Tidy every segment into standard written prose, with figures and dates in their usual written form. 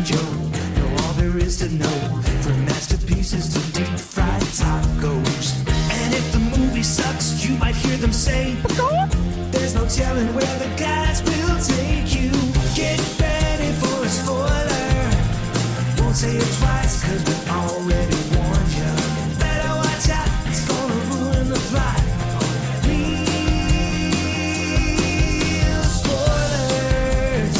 and Joe know all there is to know, from masterpieces to deep fried tacos. And if the movie sucks, you might hear them say, there's no telling where the guys will take you. Get ready for a spoiler. Won't say it twice, cause we already warned you. Better watch out, it's gonna ruin the plot. Real spoilers.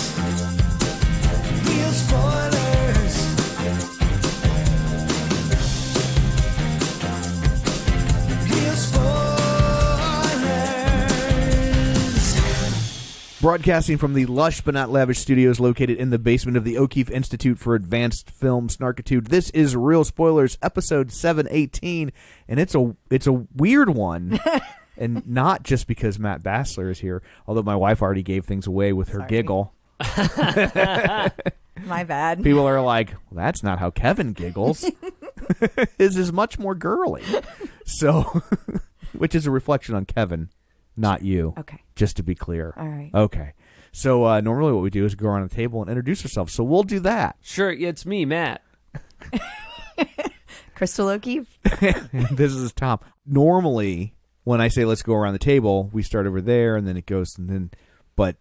Real spoilers. Real spoilers. Broadcasting from the lush but not lavish studios located in the basement of the O'Keefe Institute for Advanced Film Snarkitude, this is Real Spoilers, episode 718, and it's a weird one, and not just because Matt Bassler is here, although my wife already gave things away with her giggle. My bad. People are like, well, that's not how Kevin giggles. His is much more girly. So, which is a reflection on Kevin, not you. Okay. Just to be clear. All right. Okay. So normally what we do is go around the table and introduce ourselves. So we'll do that. Sure, it's me, Matt. Crystal O'Keefe. This is Tom. Normally, when I say let's go around the table, we start over there and then it goes and then. But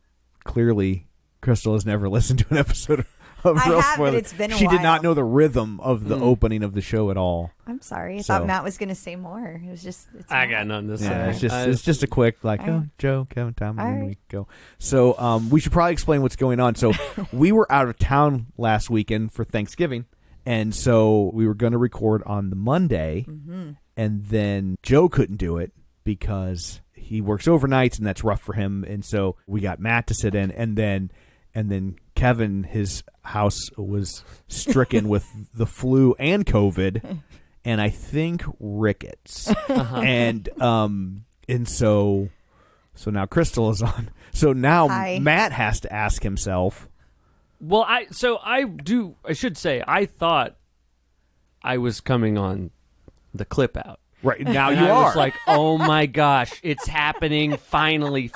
clearly, Crystal has never listened to an episode of I Real have, but Spoilers. it's been a She did while. not know the rhythm of the opening of the show at all. I'm sorry. I So- thought Matt was going to say more. It was just. I got nothing to say. Yeah, it's just a quick like, oh, Joe, Kevin, Tom, and then we go. So we should probably explain what's going on. So we were out of town last weekend for Thanksgiving, and so we were going to record on the Monday, and then Joe couldn't do it because he works overnights, and that's rough for him. And so we got Matt to sit in, and then Kevin, his house was stricken with the flu and COVID. And I think rickets, and so now Crystal is on. So now Hi. Matt has to ask himself. Well, I should say, I thought I was coming on the clip out. Right now, And you I are was like, oh my gosh, it's happening! Finally.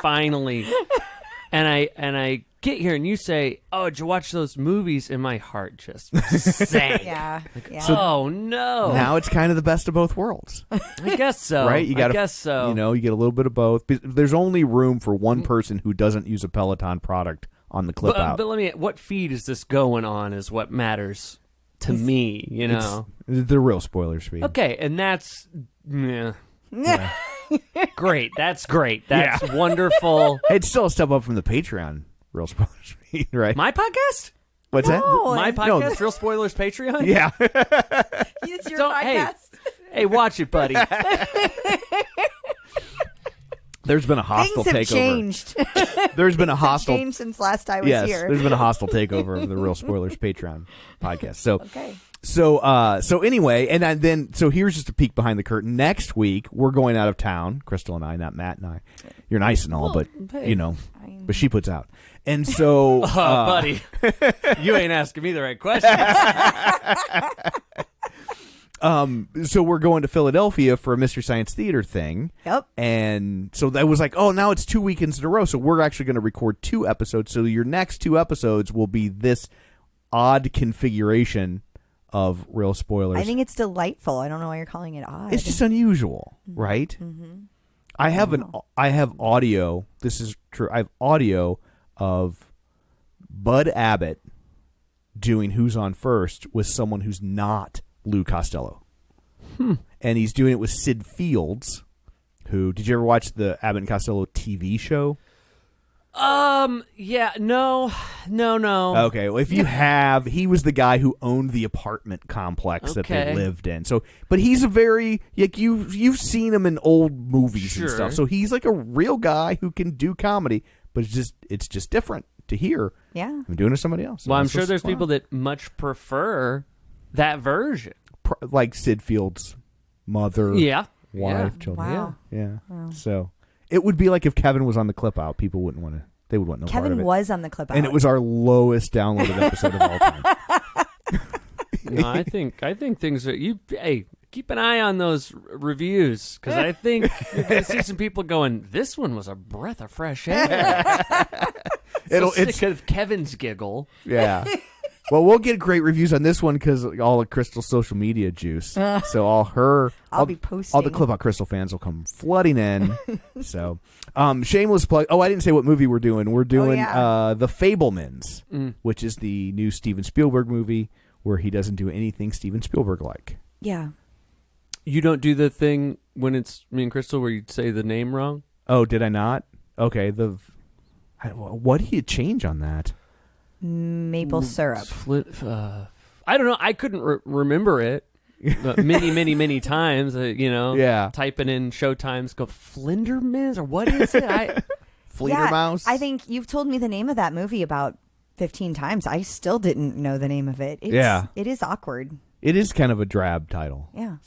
And I get here and you say, "Oh, did you watch those movies?" And my heart just sank. Yeah. Oh no! now it's kind of the best of both worlds, I guess so. right? I guess so. You know, you get a little bit of both. There's only room for one person who doesn't use a Peloton product on the clip out. But let me. What feed is this going on? Is what matters to me. You know. It's the Real Spoilers feed. Okay, and that's great. That's great. That's wonderful. It's still a step up from the Patreon Real Spoilers feed, right? My podcast? What's that? My No. podcast, Real Spoilers Patreon? Yeah. It's your So, hey, podcast. Hey, watch it, buddy. There's been a hostile Things have takeover. changed. There's been a hostile changed since last I was yes, here. there's been a hostile takeover of the Real Spoilers Patreon podcast. So, Okay. so anyway, and then here's just a peek behind the curtain. Next week we're going out of town. Crystal and I, not Matt and I. You're nice and all, but hey. you know, but she puts out. And so, Buddy, you ain't asking me the right questions. so we're going to Philadelphia for a Mystery Science Theater thing. Yep. And so that was like, oh, now it's 2 weekends in a row. So we're actually going to record 2 episodes. So your next 2 episodes will be this odd configuration of Real Spoilers. I think it's delightful. I don't know why you're calling it odd. It's just unusual, right? Mm-hmm. I have audio. This is true. I have audio of Bud Abbott doing Who's On First with someone who's not Lou Costello. And he's doing it with Sid Fields, who, did you ever watch the Abbott and Costello TV show? Yeah, no. Okay, well, if you have, he was the guy who owned the apartment complex that they Okay. lived in. So, but he's a very, like, you've seen him in old movies and Sure. stuff. So he's like a real guy who can do comedy, but it's just different to hear. Yeah. I'm doing it to somebody else. Well, I'm That's sure what's there's fun. people that much prefer that version. Like Sid Fields' mother, Yeah. wife, Yeah. children. Wow. Yeah. So it would be like if Kevin was on the clip out, people wouldn't want to. They would want no part of Kevin it. was on the clip out. And it was our lowest downloaded episode of all time. No, I think things are hey, keep an eye on those reviews because I think you're going to see some people going, "This one was a breath of fresh air." It's Sick of Kevin's giggle. yeah. Well, we'll get great reviews on this one because all of Crystal's social media juice. So I'll be posting. All the Clip Out Crystal fans will come flooding in. So, shameless plug. Oh, I didn't say what movie we're doing. We're doing The Fabelmans, which is the new Steven Spielberg movie where he doesn't do anything Steven Spielberg like. Yeah. You don't do the thing when it's me and Crystal where you say the name wrong? Oh, did I not? Okay. What do you change on that? Maple syrup. I don't know. I couldn't remember it. Many times, Yeah. typing in showtimes, go Flindermans or what is it? Fledermaus? I think you've told me the name of that movie about 15 times. I still didn't know the name of it. It is awkward. It is kind of a drab title. Yeah.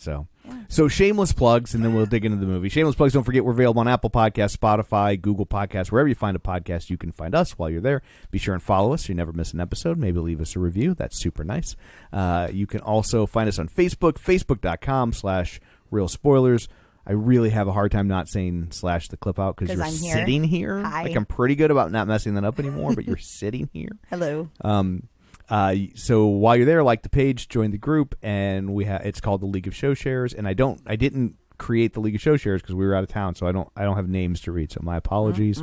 So shameless plugs, and then we'll dig into the movie. Shameless plugs, don't forget we're available on Apple Podcasts, Spotify, Google Podcasts, wherever you find a podcast, you can find us while you're there. Be sure and follow us so you never miss an episode. Maybe leave us a review. That's super nice. You can also find us on Facebook, facebook.com/Real Spoilers. I really have a hard time not saying /the clip out because you're I'm here. sitting here. Hi. Like, I'm pretty good about not messing that up anymore, but you're sitting here. Hello. So while you're there, like the page, join the group, and it's called the League of Show Shares. And I didn't create the League of Show Shares because we were out of town, so I don't have names to read. So my apologies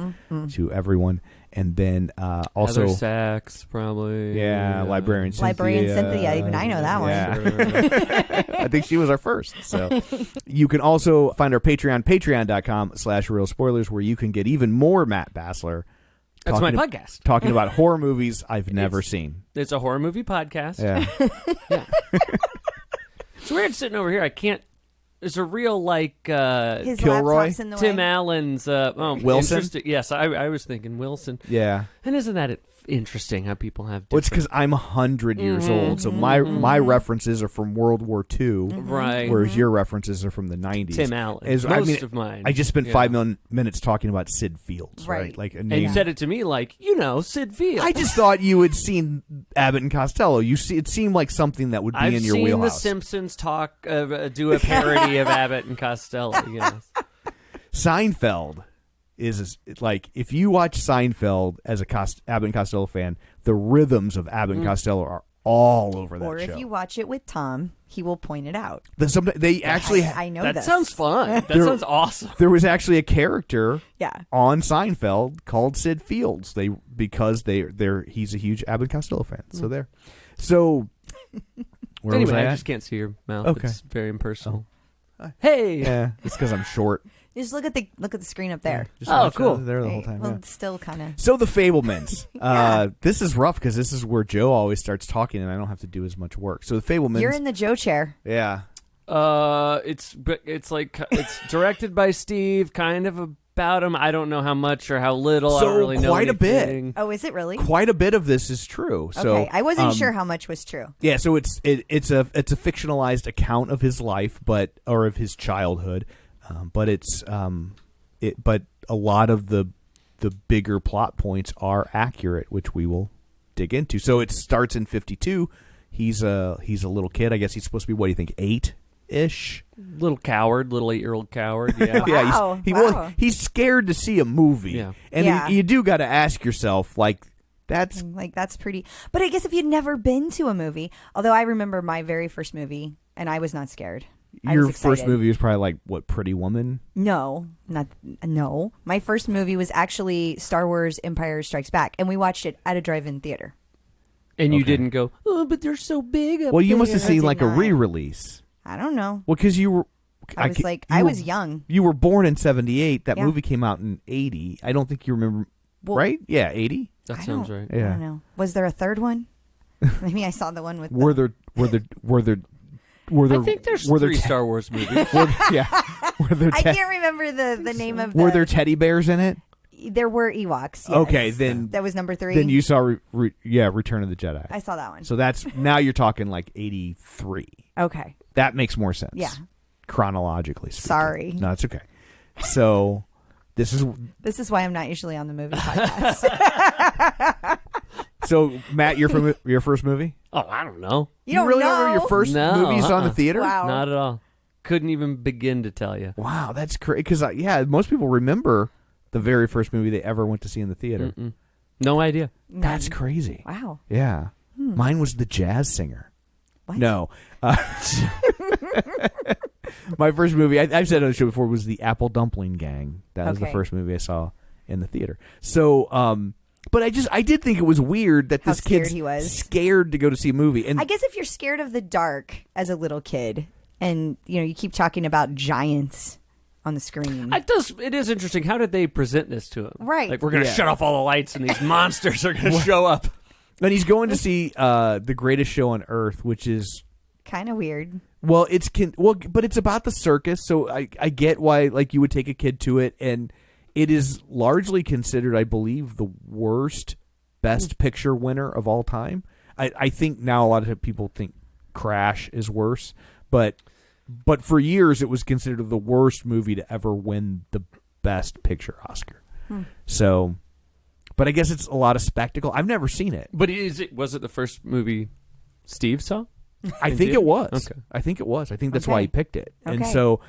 to everyone. And then also Heather Sachs, probably. Yeah, Librarian Cynthia. Even I know that one. Yeah. I think she was our first. So you can also find our Patreon, patreon.com/Real Spoilers, where you can get even more Matt Bassler. That's my podcast. Talking about horror movies I've never seen. It's a horror movie podcast. Yeah. Yeah. It's weird sitting over here. I can't. There's a real His Kilroy? laptop's in the Tim way. Allen's Wilson? interesting- Yes, I was thinking Wilson. Yeah. And isn't that interesting how people have Well, it's different... because I'm 100 years old, so my references are from World War II, Right. whereas your references are from the 90s. Tim Allen. Most of mine. I just spent Yeah. 5 minutes talking about Sid Fields, right? Like a And name. you said it to me like, Sid Fields. I just thought you had seen Abbott and Costello. It seemed like something that would be I've in your seen wheelhouse. The Simpsons do a parody of Abbott and Costello. Yes. Seinfeld is like, if you watch Seinfeld as a Abbott and Costello fan, the rhythms of Abbott and Costello are all over that Or show. if you watch it with Tom, he will point it out. They actually I know That this. sounds fun. That sounds awesome. there was actually a character Yeah. on Seinfeld called Sid Fields. Because he's a huge Abbott and Costello fan. So there. So where was Anyway, I I at? just can't see your mouth. Okay. It's very impersonal. Hey. Yeah, it's because I'm short. Just look at the screen up there. Just Oh, watch cool. there the whole Right. time. Well, yeah. it's still kind of. So the Fabelmans. This is rough because this is where Joe always starts talking, and I don't have to do as much work. So the Fabelmans. You're in the Joe chair. Yeah. It's directed by Steve, kind of about him. I don't know how much or how little. I So don't really know quite a bit. anything. Oh, is it really? Quite a bit of this is true. So Okay, I wasn't sure how much was true. Yeah, so it's a fictionalized account of his life, or of his childhood, but a lot of the bigger plot points are accurate, which we will dig into. So it starts in 52. He's a little kid. I guess he's supposed to be, what do you think, 8-ish? Little 8-year-old coward. Yeah. Wow. Yeah, he's scared to see a movie. Yeah. And Yeah. you do got to ask yourself, like, that's That's pretty. But I guess if you'd never been to a movie, although I remember my very first movie, and I was not scared. I your was first excited. movie was probably like, what, Pretty Woman? No. My first movie was actually Star Wars Empire Strikes Back, and we watched it at a drive-in theater. And you Okay. didn't go, oh, but they're so big up Well, you must there." have seen did like a not. re-release. I don't know. Well, because you were... I was young. You were born in 78. That Yeah. movie came out in 80. I don't think you remember... Well, right? Yeah, 80? That I sounds don't- right. I Yeah. don't know. Was there a third one? Maybe I saw the one with Were there I think there's were there 3 Star Wars movies. were there I can't remember the name of were there teddy bears in it? There were Ewoks. Yes. Okay, then That was number 3. then you saw Return of the Jedi. I saw that one. So that's now you're talking like 83. Okay. That makes more sense. Yeah. Chronologically speaking. Sorry. No, it's okay. So this is why I'm not usually on the movie podcast. so Matt, your first movie? Oh, I don't know. You don't really know? remember your first No, movie you saw in the uh-uh. theater? Wow. Not at all. Couldn't even begin to tell you. Wow, that's crazy. Because most people remember the very first movie they ever went to see in the theater. No idea. None. That's crazy. Wow. Yeah. Mine was the jazz singer. What? No. My first movie, I've said on the show before, was the Apple Dumpling Gang. That was the first movie I saw in the theater. So, but I did think it was weird that this kid's scared to go to see a movie. And I guess if you're scared of the dark as a little kid, and you keep talking about giants on the screen, it is interesting. How did they present this to him? Right, like we're going to shut off all the lights, and these monsters are going to show up. And he's going to see The Greatest Show on Earth, which is kind of weird. Well, but it's about the circus, so I get why you would take a kid to it, and it is largely considered, I believe, the worst Best Picture winner of all time. I think now a lot of people think Crash is worse, but for years it was considered the worst movie to ever win the Best Picture Oscar. So, but I guess it's a lot of spectacle. I've never seen it. But was it the first movie Steve saw? I think it was. Okay. I think it was. I think that's why he picked it. Okay. And so,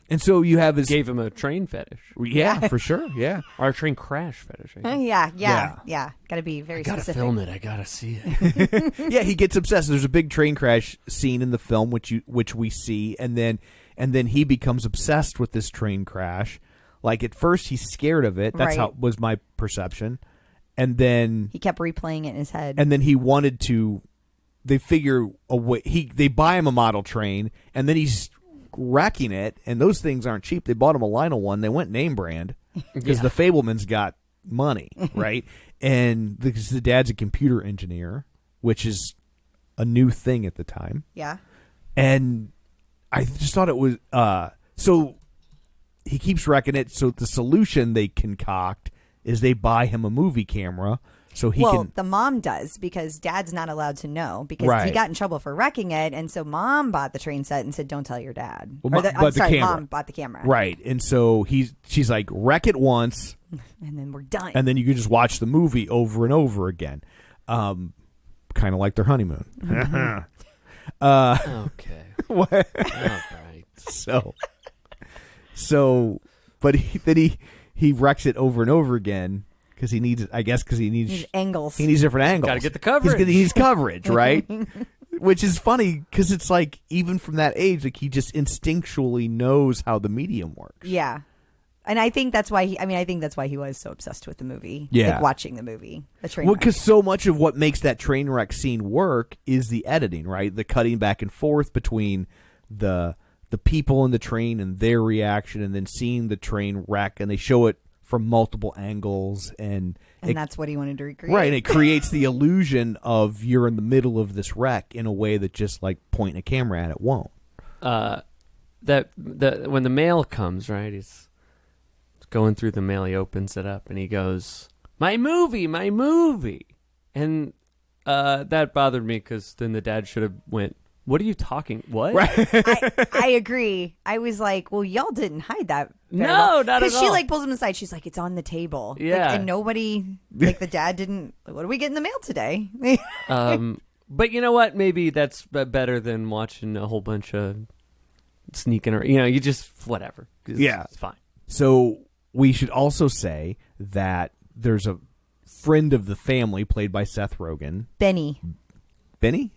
and so you have his gave him a train fetish. Yeah, for sure. Yeah, or a train crash fetish. Yeah. Got to be very specific. Gotta film it. I gotta see it. Yeah, he gets obsessed. There's a big train crash scene in the film, which we see, and then he becomes obsessed with this train crash. Like at first, he's scared of it. That's how was my perception, and then he kept replaying it in his head. And then he wanted to. They figure a way. They buy him a model train, and then he's wrecking it. And those things aren't cheap. They bought him a Lionel one. They went name brand because the Fabelmans got money, right? And because the dad's a computer engineer, which is a new thing at the time. Yeah. And I just thought it was so. He keeps wrecking it. So the solution they concoct is they buy him a movie camera. So the mom does, because dad's not allowed to know, because he got in trouble for wrecking it, and so mom bought the train set and said, "Don't tell your dad." Well, mom bought the camera. Right, and so she's like, "Wreck it once, and then we're done." And then you can just watch the movie over and over again, kind of like their honeymoon. Okay. What? All right. So, but he wrecks it over and over again. Because he needs angles. He needs different angles. Got to get the coverage. He needs coverage, right? Which is funny because it's like even from that age, like he just instinctually knows how the medium works. Yeah, and I think that's why he was so obsessed with the movie. Yeah, like watching the movie, the train wreck. Because so much of what makes that train wreck scene work is the editing, right? The cutting back and forth between the people in the train and their reaction, and then seeing the train wreck, and they show it from multiple angles, and that's what he wanted to recreate. Right, and it creates the illusion of you're in the middle of this wreck in a way that just like pointing a camera at it won't. When the mail comes, right, he's going through the mail, he opens it up and he goes, my movie, and that bothered me because then the dad should have went, what are you talking? What? Right. I agree. I was like, well, y'all didn't hide that. No, not at all. Because she pulls him aside. She's like, it's on the table. Yeah. And nobody, the dad didn't, what do we get in the mail today? But you know what? Maybe that's better than watching a whole bunch of sneaking around. You just, whatever. It's fine. So we should also say that there's a friend of the family played by Seth Rogen. Benny?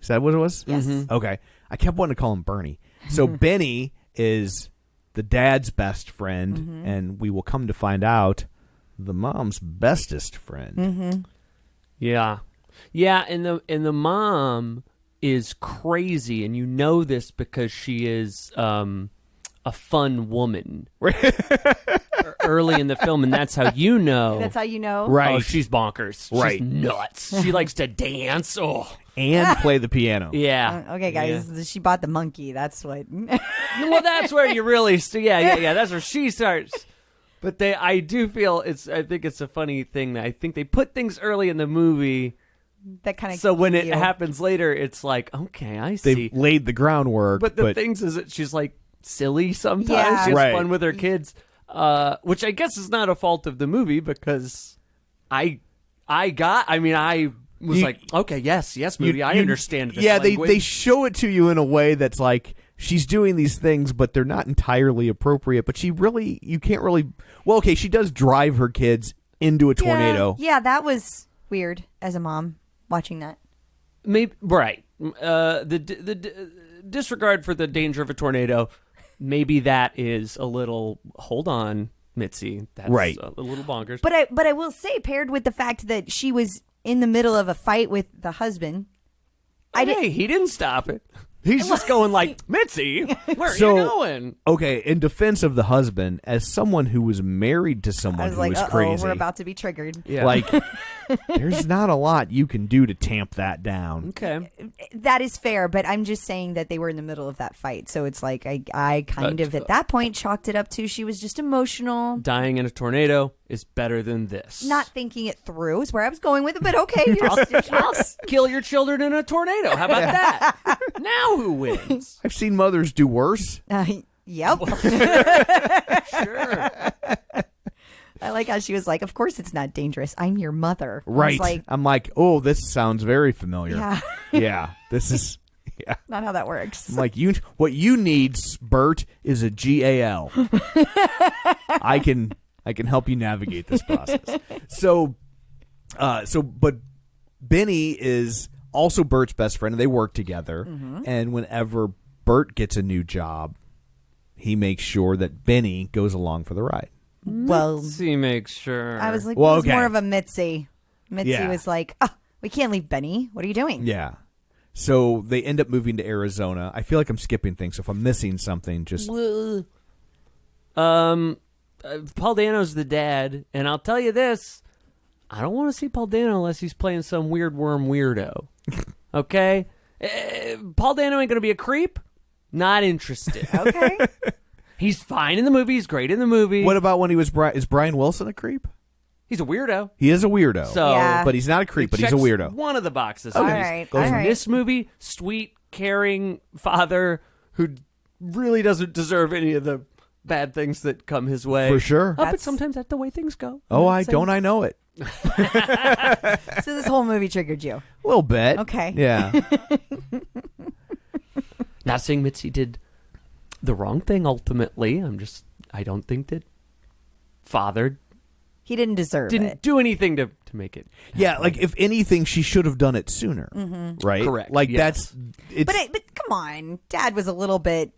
Is that what it was? Yes. Mm-hmm. Okay. I kept wanting to call him Bernie. So Benny is the dad's best friend, and we will come to find out the mom's bestest friend. Mm-hmm. Yeah. Yeah, and the mom is crazy, and you know this because she is a fun woman early in the film, and that's how you know. That's how you know? Right. Oh, she's bonkers. Right. She's nuts. She likes to dance. Oh. And play the piano. Yeah. Okay, guys. She bought the monkey. That's what. Well, that's where you really. Yeah. That's where she starts. But I do feel I think it's a funny thing that I think they put things early in the movie. That kind of. So when it happens later, it's like, okay, I see. They've laid the groundwork. But the things is that she's like silly sometimes. Yeah. She has Right. fun with her kids, which I guess is not a fault of the movie because I was like, okay, yes, movie. I understand this. Yeah, language. they show it to you in a way that's like she's doing these things, but they're not entirely appropriate. But you can't really. Well, okay, she does drive her kids into a tornado. Yeah, that was weird as a mom watching that. Maybe right. The disregard for the danger of a tornado. Maybe that is a little. Hold on, Mitzi. That's right. A little bonkers. But I will say, paired with the fact that she was in the middle of a fight with the husband. He didn't stop it. He's just going like, Mitzi, where are you going? Okay, in defense of the husband, as someone who was married to someone who was crazy, we're about to be triggered. Yeah. like, there's not a lot you can do to tamp that down. Okay. That is fair, but I'm just saying that they were in the middle of that fight. So it's like I kind of, at that point, chalked it up to she was just emotional. Dying in a tornado is better than this. Not thinking it through is where I was going with it, but okay. I'll kill your children in a tornado. How about that? Now who wins? I've seen mothers do worse. Yep. Sure. I like how she was like, of course it's not dangerous. I'm your mother. Right. I'm like, oh, this sounds very familiar. Yeah. Yeah. This is... Yeah. Not how that works. I'm like, what you need, Bert, is a GAL. I can help you navigate this process. But Benny is also Bert's best friend, and they work together. Mm-hmm. And whenever Bert gets a new job, he makes sure that Benny goes along for the ride. Well, Mitzi makes sure. I was like, well, it was okay. more of a Mitzi. Mitzi Yeah. was like, oh, we can't leave Benny. What are you doing? Yeah. So they end up moving to Arizona. I feel like I'm skipping things. So if I'm missing something, just... Paul Dano's the dad, and I'll tell you this. I don't want to see Paul Dano unless he's playing some weird worm weirdo. Okay? Paul Dano ain't going to be a creep? Not interested. Okay. He's fine in the movie. He's great in the movie. What about when he was... Is Brian Wilson a creep? He's a weirdo. He is a weirdo. So, Yeah. But he's not a creep, but he's a checks weirdo. One of the boxes. All Okay. right. All In right. this movie, sweet, caring father who really doesn't deserve any of the bad things that come his way. For sure. But sometimes that's the way things go. Oh, I'm not saying- I know it. So this whole movie triggered you. A little bit. Okay. Yeah. Not saying Mitzi did the wrong thing ultimately. I don't think that father He didn't deserve didn't it. do anything to make it. Yeah, like if anything, she should have done it sooner. Mm-hmm. Right? Correct, Like yes. But come on. Dad was a little bit...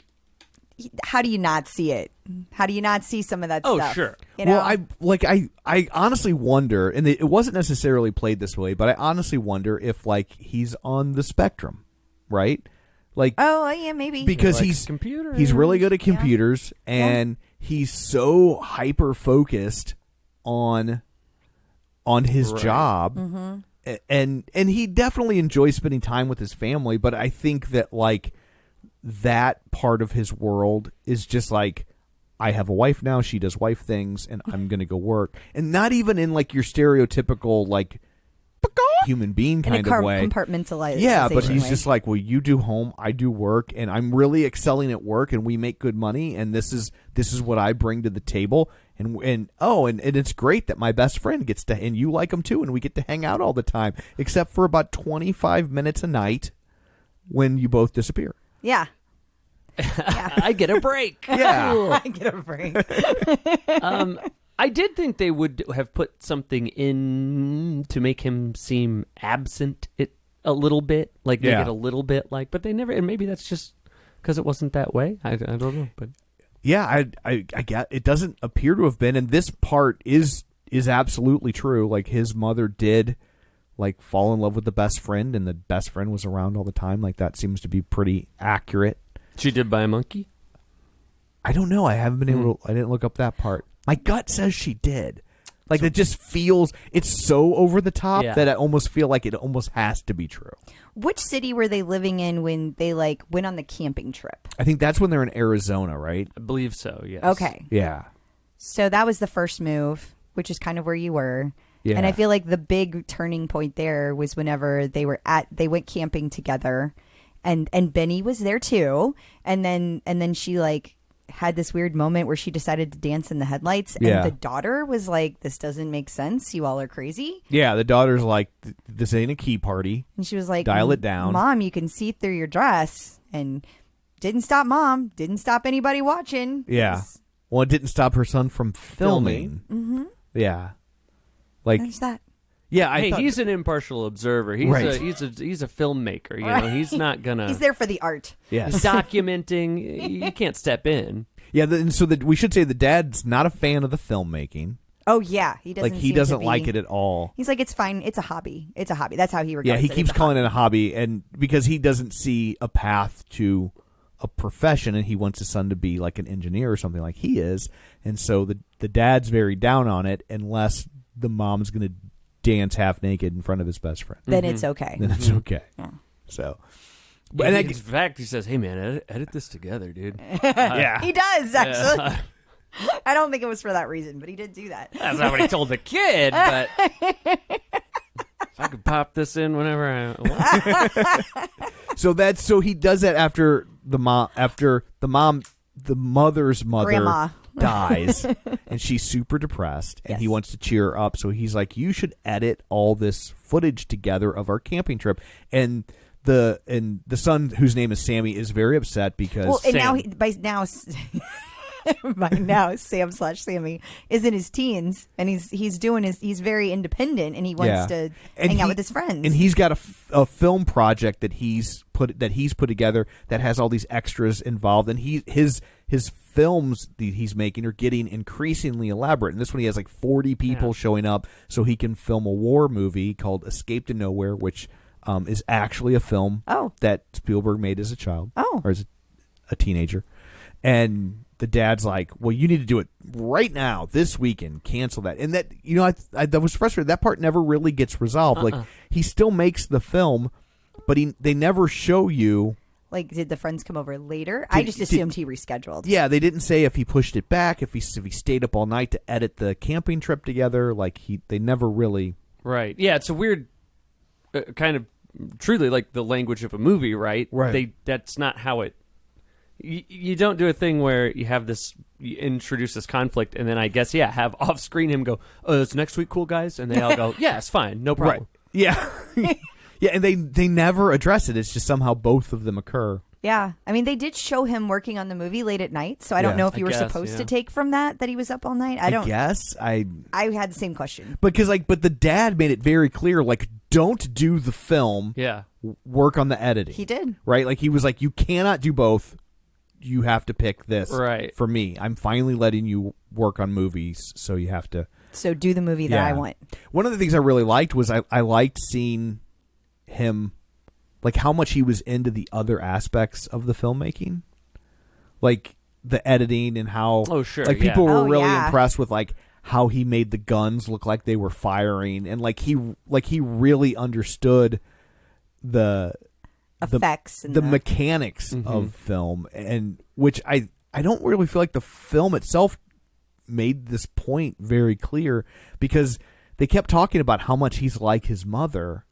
How do you not see it? How do you not see some of that Oh, stuff? sure. You know? Well, I honestly wonder, and it wasn't necessarily played this way, but I honestly wonder if like he's on the spectrum, right? Like, oh, yeah, maybe. because He likes he's computers. he's really good at computers, and he's so hyper focused on his job, and he definitely enjoys spending time with his family. But I think that like that part of his world is just like, I have a wife now, she does wife things, and I'm gonna go work, and not even in like your stereotypical like human being kind of way. Compartmentalized. Yeah, but he's just like, well, you do home, I do work, and I'm really excelling at work, and we make good money, and this is what I bring to the table, and it's great that my best friend gets to, and you like him too, and we get to hang out all the time, except for about 25 minutes a night when you both disappear. Yeah. I get a break. Yeah. I get a break. I did think they would have put something in to make him seem absent a little bit, like make it a little bit like, but they never, and maybe that's just because it wasn't that way. I don't know, but yeah, I get it. Doesn't appear to have been, and this part is absolutely true. Like his mother did like fall in love with the best friend, and the best friend was around all the time. Like that seems to be pretty accurate. she did buy a monkey. I don't know. I haven't been able to, I didn't look up that part. My gut says she did. Like it just feels, it's so over the top that I almost feel like it almost has to be true. Which city were they living in when they like went on the camping trip? I think that's when they're in Arizona, right? I believe so. Yes. Okay. Yeah. So that was the first move, which is kind of where you were. Yeah. And I feel like the big turning point there was whenever they went camping together, and Benny was there too. And then she like had this weird moment where she decided to dance in the headlights, and the daughter was like, "This doesn't make sense. You all are crazy." Yeah, the daughter's like, "This ain't a key party." And she was like, "Dial it down, Mom. You can see through your dress." And didn't stop Mom. Didn't stop anybody watching. Yeah. Well, it didn't stop her son from filming. Mm-hmm. Yeah. Like, There's that. Yeah, hey, he's an impartial observer. He's Right. he's a filmmaker. You know, he's not gonna. He's there for the art. Yes. Documenting. You can't step in. Yeah, so we should say the dad's not a fan of the filmmaking. Oh yeah, he doesn't. Like he seem doesn't to be, like it at all. He's like, it's fine. It's a hobby. It's a hobby. That's how he regards Yeah, it. he It's keeps a calling hobby. it a hobby, and because he doesn't see a path to a profession, and he wants his son to be like an engineer or something like he is, and so the dad's very down on it unless the mom's going to dance half naked in front of his best friend. Then it's okay. Then it's okay. Yeah. So, And in fact, he says, "Hey man, edit this together, dude." yeah, He does actually. I don't think it was for that reason, but he did do that. That's not what he told the kid, but if I could pop this in whenever I want. so he does that after the mother's mother Grandma. dies, and she's super depressed, and he Yes. wants to cheer her up. So he's like, "You should edit all this footage together of our camping trip." And the son, whose name is Sammy, is very upset because Well, and Sam. by now Sam/Sammy is in his teens, and he's very independent, and he wants to hang out with his friends. And he's got a film project that he's put together that has all these extras involved, and his films that he's making are getting increasingly elaborate. And this one, he has like 40 people showing up so he can film a war movie called Escape to Nowhere, which is actually a film that Spielberg made as a child or as a teenager. And the dad's like, "Well, you need to do it right now, this weekend. Cancel that." And that, I was frustrated. That part never really gets resolved. Like, he still makes the film, but they never show you. Like, did the friends come over later? I just assumed he rescheduled. Yeah, they didn't say if he pushed it back, if he stayed up all night to edit the camping trip together. Like, they never really. Right. Yeah, it's a weird kind of truly like the language of a movie, right? Right. That's not how it. You don't do a thing where you introduce this conflict, and then I guess have off screen him go, "Oh, it's next week, cool guys," and they all go, "Yeah, it's fine, no problem." Right. Yeah. Yeah, and they never address it. It's just somehow both of them occur. Yeah. I mean, they did show him working on the movie late at night, so I don't know if you were supposed to take from that he was up all night. I guess I had the same question. but the dad made it very clear, like, don't do the film. Yeah. Work on the editing. He did. Right? Like, he was like, you cannot do both. You have to pick this. Right. For me, I'm finally letting you work on movies, so you have to. So do the movie that I want. One of the things I really liked was I liked seeing him, like, how much he was into the other aspects of the filmmaking, like the editing and how. Oh, sure. Like, people were really yeah. impressed with like how he made the guns look like they were firing, and like he really understood the effects and the mechanics of film, and which I don't really feel like the film itself made this point very clear, because they kept talking about how much he's like his mother,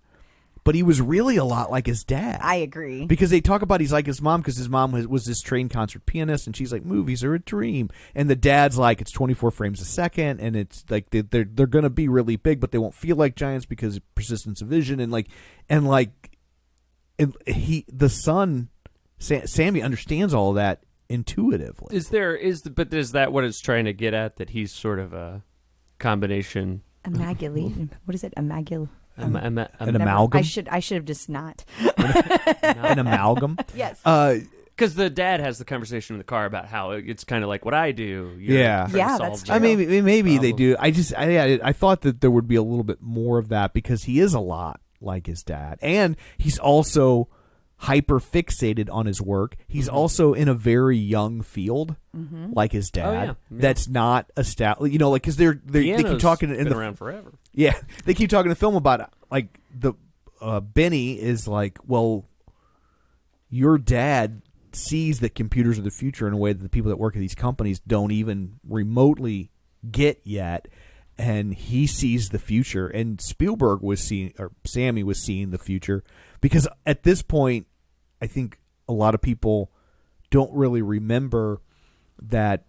but he was really a lot like his dad. I agree. Because they talk about he's like his mom, because his mom was this trained concert pianist, and she's like, movies are a dream, and the dad's like, it's 24 frames a second, and it's like they're going to be really big, but they won't feel like giants because of persistence of vision, and the son Sammy understands all of that intuitively. Is that what it's trying to get at? That he's sort of a combination. Amalgamation. What is it? An amalgam? I should have just not. An amalgam? Yes. Because the dad has the conversation in the car about how it's kind of like what I do. Yeah. That's true. I mean, maybe they do. I thought that there would be a little bit more of that, because he is a lot like his dad, and he's also hyper fixated on his work. He's also in a very young field, like his dad. Yeah. That's not established, like, because they keep talking in been around forever. Yeah, they keep talking in the film about like the Benny is like, well, your dad sees that computers are the future in a way that the people that work at these companies don't even remotely get yet. And he sees the future, and Spielberg Sammy was seeing the future, because at this point, I think a lot of people don't really remember that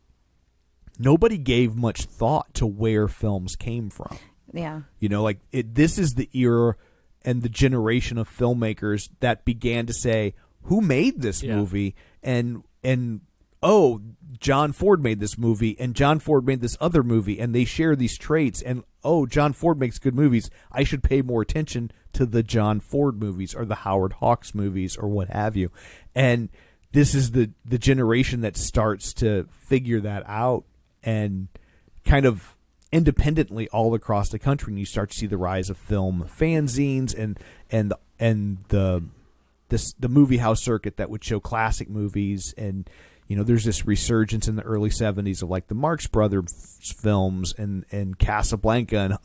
nobody gave much thought to where films came from. Yeah. This is the era and the generation of filmmakers that began to say, who made this movie? And oh, John Ford made this movie, and John Ford made this other movie, and they share these traits, and oh, John Ford makes good movies. I should pay more attention to the John Ford movies or the Howard Hawks movies or what have you. And this is the generation that starts to figure that out and kind of independently all across the country. And you start to see the rise of film fanzines and the movie house circuit that would show classic movies. And there's this resurgence in the early 70s of like the Marx Brothers films and Casablanca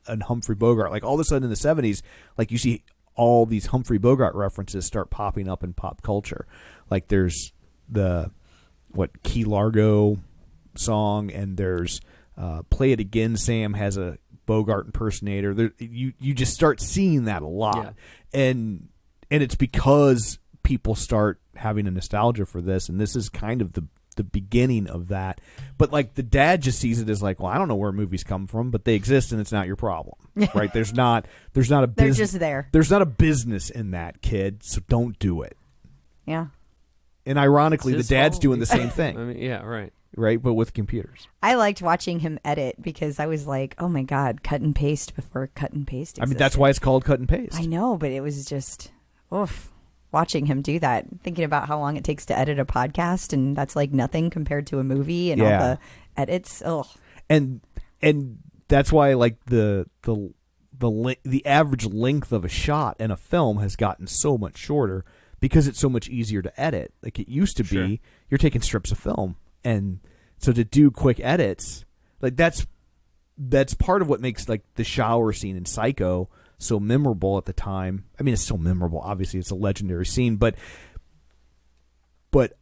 and Humphrey Bogart. Like all of a sudden in the 70s, like you see all these Humphrey Bogart references start popping up in pop culture. Like there's the Key Largo song, and there's Play It Again, Sam has a Bogart impersonator. You just start seeing that a lot. Yeah. And it's because people start having a nostalgia for this, and this is kind of the beginning of that. But like the dad just sees it as like, well, I don't know where movies come from, but they exist and it's not your problem. Right? There's not a They're business. just there. There's not a business in that, kid, so don't do it. Yeah. And ironically, the dad's fault. doing the same thing. I mean, yeah, right. Right, but with computers. I liked watching him edit because I was like, oh my God, cut and paste before cut and paste existed. I mean, that's why it's called cut and paste. I know, but it was just, oof, watching him do that, thinking about how long it takes to edit a podcast, and that's like nothing compared to a movie and all the edits. Oh, and that's why like the average length of a shot in a film has gotten so much shorter because it's so much easier to edit. Like it used to be, you're taking strips of film. And so to do quick edits, like that's part of what makes like the shower scene in Psycho so memorable at the time. I mean, it's so memorable. Obviously, it's a legendary scene, but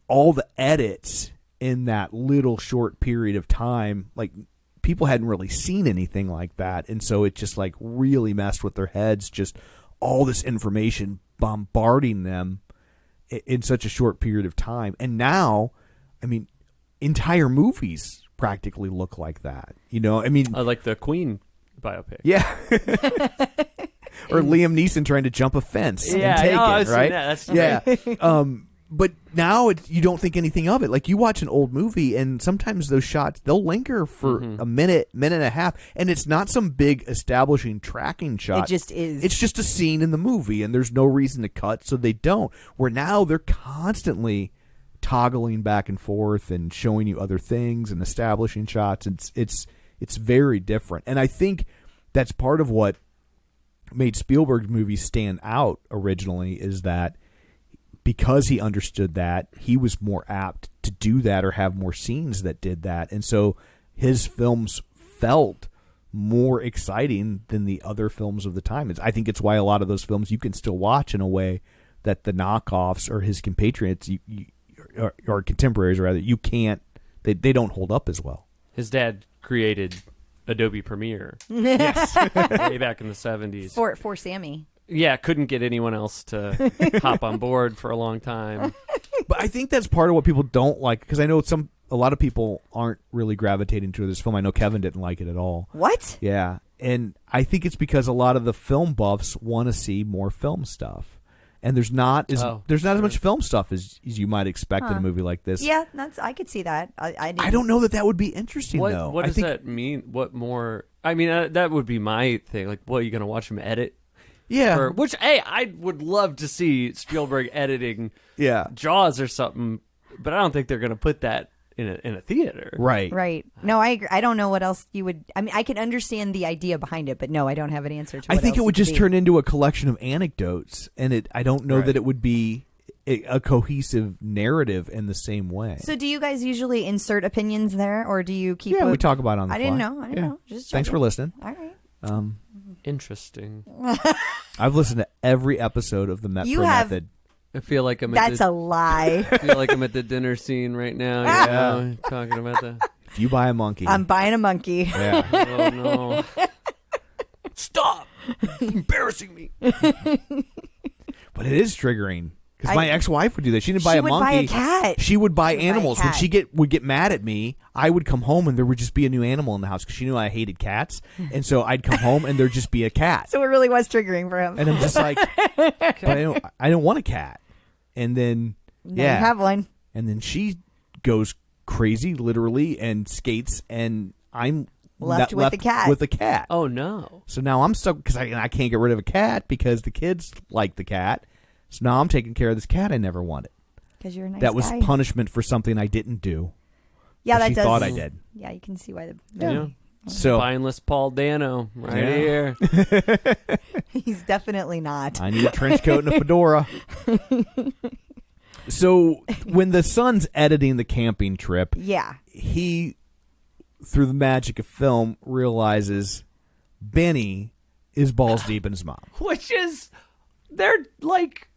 all the edits in that little short period of time, like people hadn't really seen anything like that, and so it just like really messed with their heads. Just all this information bombarding them in such a short period of time, and now, I mean, entire movies practically look like that. I mean, I like the Queen biopic. Yeah. Or Liam Neeson trying to jump a fence and take it, right? That's yeah. But now you don't think anything of it. Like you watch an old movie, and sometimes those shots, they'll linger for a minute and a half, and it's not some big establishing tracking shot. it just is. It's just a scene in the movie, and there's no reason to cut, so they don't. Where now they're constantly toggling back and forth and showing you other things and establishing shots. It's very different, and I think that's part of what made Spielberg's movies stand out originally, is that because he understood that, he was more apt to do that or have more scenes that did that, and so his films felt more exciting than the other films of the time. I think it's why a lot of those films you can still watch in a way that the knockoffs or his compatriots or contemporaries rather, you can't, they don't hold up as well. His dad created Adobe Premiere. Yes. Way back in the 70s. For Sammy. Yeah, couldn't get anyone else to hop on board for a long time. But I think that's part of what people don't like, because I know a lot of people aren't really gravitating to this film. I know Kevin didn't like it at all. What? Yeah. And I think it's because a lot of the film buffs want to see more film stuff. And there's not as much film stuff as you might expect in a movie like this. Yeah, I could see that. I don't know that would be interesting, though. What does that mean? What more? I mean, that would be my thing. Like, what, are you going to watch him edit? Yeah. Which, hey, I would love to see Spielberg editing Jaws or something, but I don't think they're going to put that in a theater. Right. Right. No, I agree. I don't know what else you would. I mean, I can understand the idea behind it, but no, I don't have an answer to. I think it would just turn into a collection of anecdotes, and I don't know that it would be a cohesive narrative in the same way. So, do you guys usually insert opinions there, or do you keep? Yeah, we talk about it on the I fly. didn't know. Just thanks for listening. All right. Interesting. I've listened to every episode of the Method. I feel like I'm. That's a lie. I feel like I'm at the dinner scene right now. Talking about that. If you buy a monkey, I'm buying a monkey. Yeah. Oh no! Stop! Embarrassing me. But it is triggering. Because my ex-wife would do that. She didn't buy a monkey. She would buy a cat. She would buy animals. When she would get mad at me, I would come home and there would just be a new animal in the house because she knew I hated cats. And so I'd come home and there'd just be a cat. So it really was triggering for him. And I'm just like, but I don't want a cat. And then, you have one. And then she goes crazy, literally, and skates. And I'm left with the cat. With the cat. Oh no! So now I'm stuck because I can't get rid of a cat because the kids like the cat. So now I'm taking care of this cat I never wanted. Because you're a nice That was guy. punishment for something I didn't do. Yeah, But that she does. thought I did. Yeah, you can see why the. Yeah. So Spineless Paul Dano, right Yeah. here. He's definitely not. I need a trench coat and a fedora. So when the son's editing the camping trip, Yeah. he, through the magic of film, realizes Benny is balls deep in his mom. Which is, they're like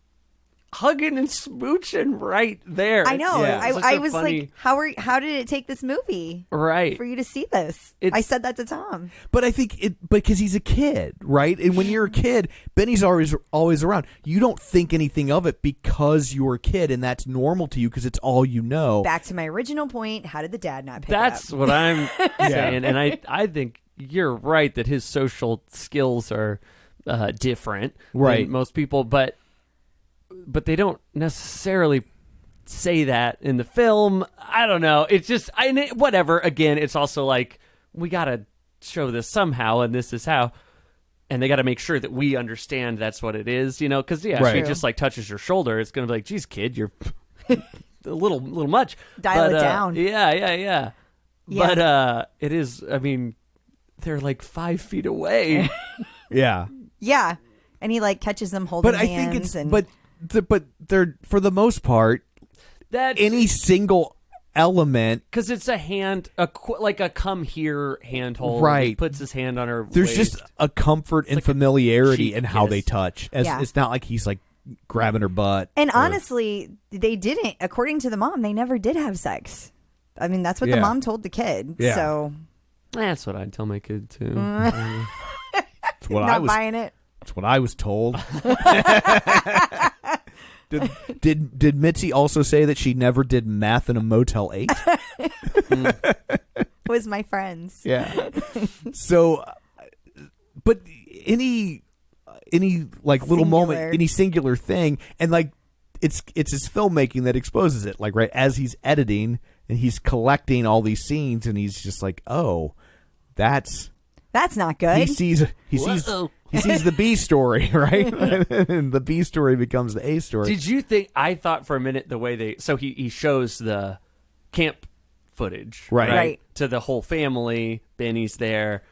hugging and smooching right there. I know. Yeah. It's such I a was funny- like, how did it take this movie right. for you to see this? It's- I said that to Tom. But I think because he's a kid, right? And when you're a kid, Benny's always around. You don't think anything of it because you're a kid, and that's normal to you because it's all you know. Back to my original point. How did the dad not pick That's it up? what I'm saying, and I think you're right that his social skills are different Right. than most people, but they don't necessarily say that in the film. I don't know. It's just whatever. Again, it's also like we gotta show this somehow, and this is how. And they got to make sure that we understand that's what it is, you know? Because if Right. she just like touches your shoulder, it's gonna be like, "Geez, kid, you're a little much." Dial But, it down. Yeah. Yeah. But it is. I mean, they're like 5 feet away. Yeah. Yeah. And he like catches them holding But I hands. think it's and but they're for the most part That any single element. because it's a hand, like a come here handhold. Right. He puts his hand on her. There's waist. just a comfort and like a familiarity cheek in how they kiss. touch. Yeah. It's not like he's like grabbing her butt. And or- honestly, they didn't. According to the mom, they never did have sex. I mean, that's what Yeah. the mom told the kid. Yeah. So That's what I'd tell my kid too. that's what not buying it. That's what I was told. Did Mitzi also say that she never did meth in a Motel 8? Was my friends. Yeah. So, but any like little moment, Singular. any singular thing, and like it's his filmmaking that exposes it. Like right as he's editing and he's collecting all these scenes, and he's just like, oh, that's That's not good. he sees Whoa. he sees the B story, right? And the B story becomes the A story. Did you think? I thought for a minute the way he shows the camp footage, Right. Right. to the whole family. Benny's there.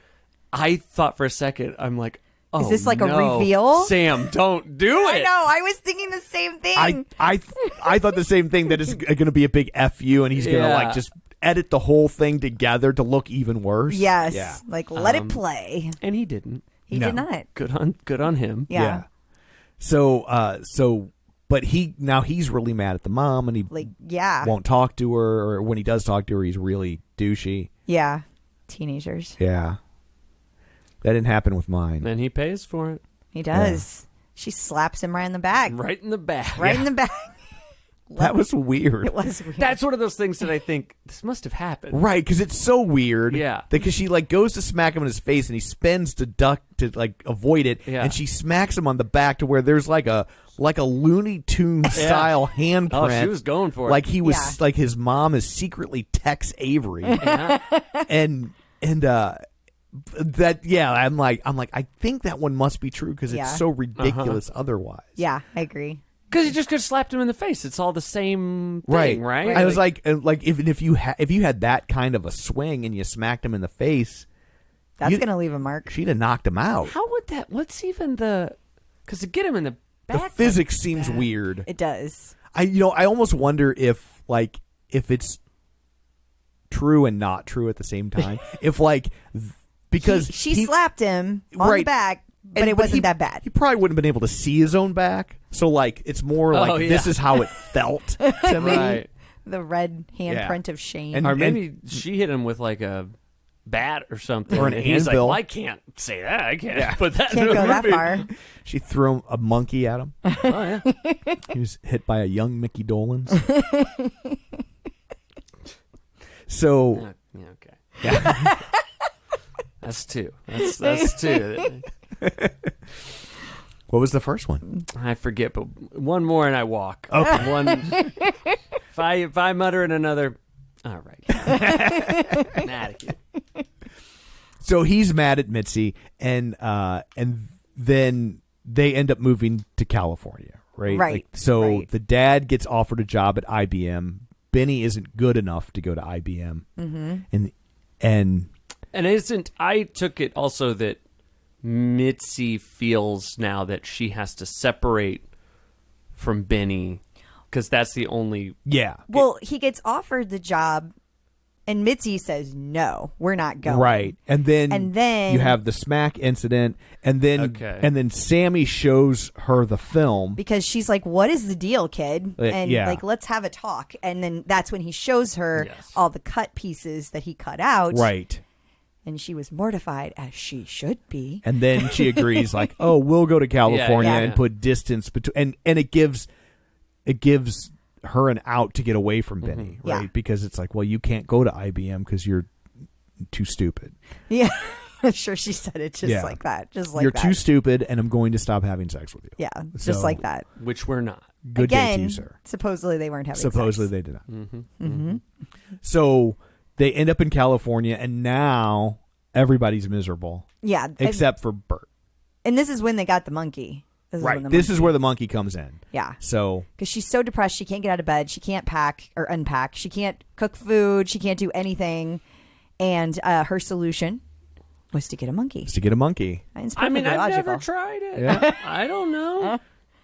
I thought for a second, I'm like, oh, Is this like a no. reveal? Sam, don't do it. I know. I was thinking the same thing. I thought the same thing, that it's going to be a big fu, and he's going to Yeah. like just edit the whole thing together to look even worse. Yes. Yeah. Like let it play. And he didn't. He No. did not. Good on him. Yeah. So, but he's really mad at the mom, and he Like yeah. won't talk to her, or when he does talk to her, he's really douchey. Yeah. Teenagers. Yeah. That didn't happen with mine. And he pays for it. He does. She slaps him right in the back. Right in the back. Right in the back. That was weird. It was weird. That's one of those things that I think this must have happened. Right, because it's so weird. Yeah. Because she like goes to smack him in his face, and he spins to duck to like avoid it, Yeah. and she smacks him on the back to where there's like a Looney Tunes style handprint. Oh, she was going for it. Like he was Yeah. like his mom is secretly Tex Avery, Yeah. and that I'm like I think that one must be true because Yeah. it's so ridiculous otherwise. Yeah, I agree. Because he just could have slapped him in the face. It's all the same thing, right? I was like even if you had that kind of a swing and you smacked him in the face, That's You- going to leave a mark. she'd have knocked him out. how would that? What's even the? Because to get him in the back, The physics seems weird. It does. I almost wonder if it's true and not true at the same time. If because she slapped him on the Right. back, but it wasn't that bad. He probably wouldn't have been able to see his own back. So it's more like Oh, yeah. this is how it felt to me. right? The red handprint of shame. And- Or maybe she hit him with like a bat or something, Or an and he's anvil. like, well, I can't say that. I can't put that. Can't in go a that movie. far. She threw a monkey at him. Oh yeah. He was hit by a young Mickey Dolenz. So Yeah, okay. Yeah. That's two. That's two. what was the first one? I forget, but one more and I walk. Okay. One. If I mutter in another, all right. Inadequate. So he's mad at Mitzi, and then they end up moving to California, right? Right. The dad gets offered a job at IBM. Benny isn't good enough to go to IBM, and I took it also that Mitzi feels now that she has to separate from Benny because that's the only. Yeah. Well, he gets offered the job, and Mitzi says, "No, we're not going." Right, and then you have the smack incident, and then Sammy shows her the film because she's like, "What is the deal, kid?" And yeah. like, let's have a talk. And then that's when he shows her all the cut pieces that he cut out. Right. And she was mortified, as she should be. And then she agrees, like, "Oh, we'll go to California Yeah. and put distance between," and it gives her an out to get away from Benny, right? Yeah. Because it's like, well, you can't go to IBM because you're too stupid. Yeah, I'm sure she said it just like that. Just like you're that. too stupid, and I'm going to stop having sex with you. Yeah, So, just like that. Which we're not. Good day Again, to you, sir. supposedly they weren't having Supposedly sex. they did not. Mm-hmm. So they end up in California, and now everybody's miserable. Yeah. Except for Bert. And this is when they got the monkey. This is where the monkey comes in. Yeah. So because she's so depressed, she can't get out of bed. She can't pack or unpack. She can't cook food. She can't do anything. And her solution was to get a monkey. to get a monkey. It's I mean, perfectly I've logical. never tried it. Yeah. I don't know.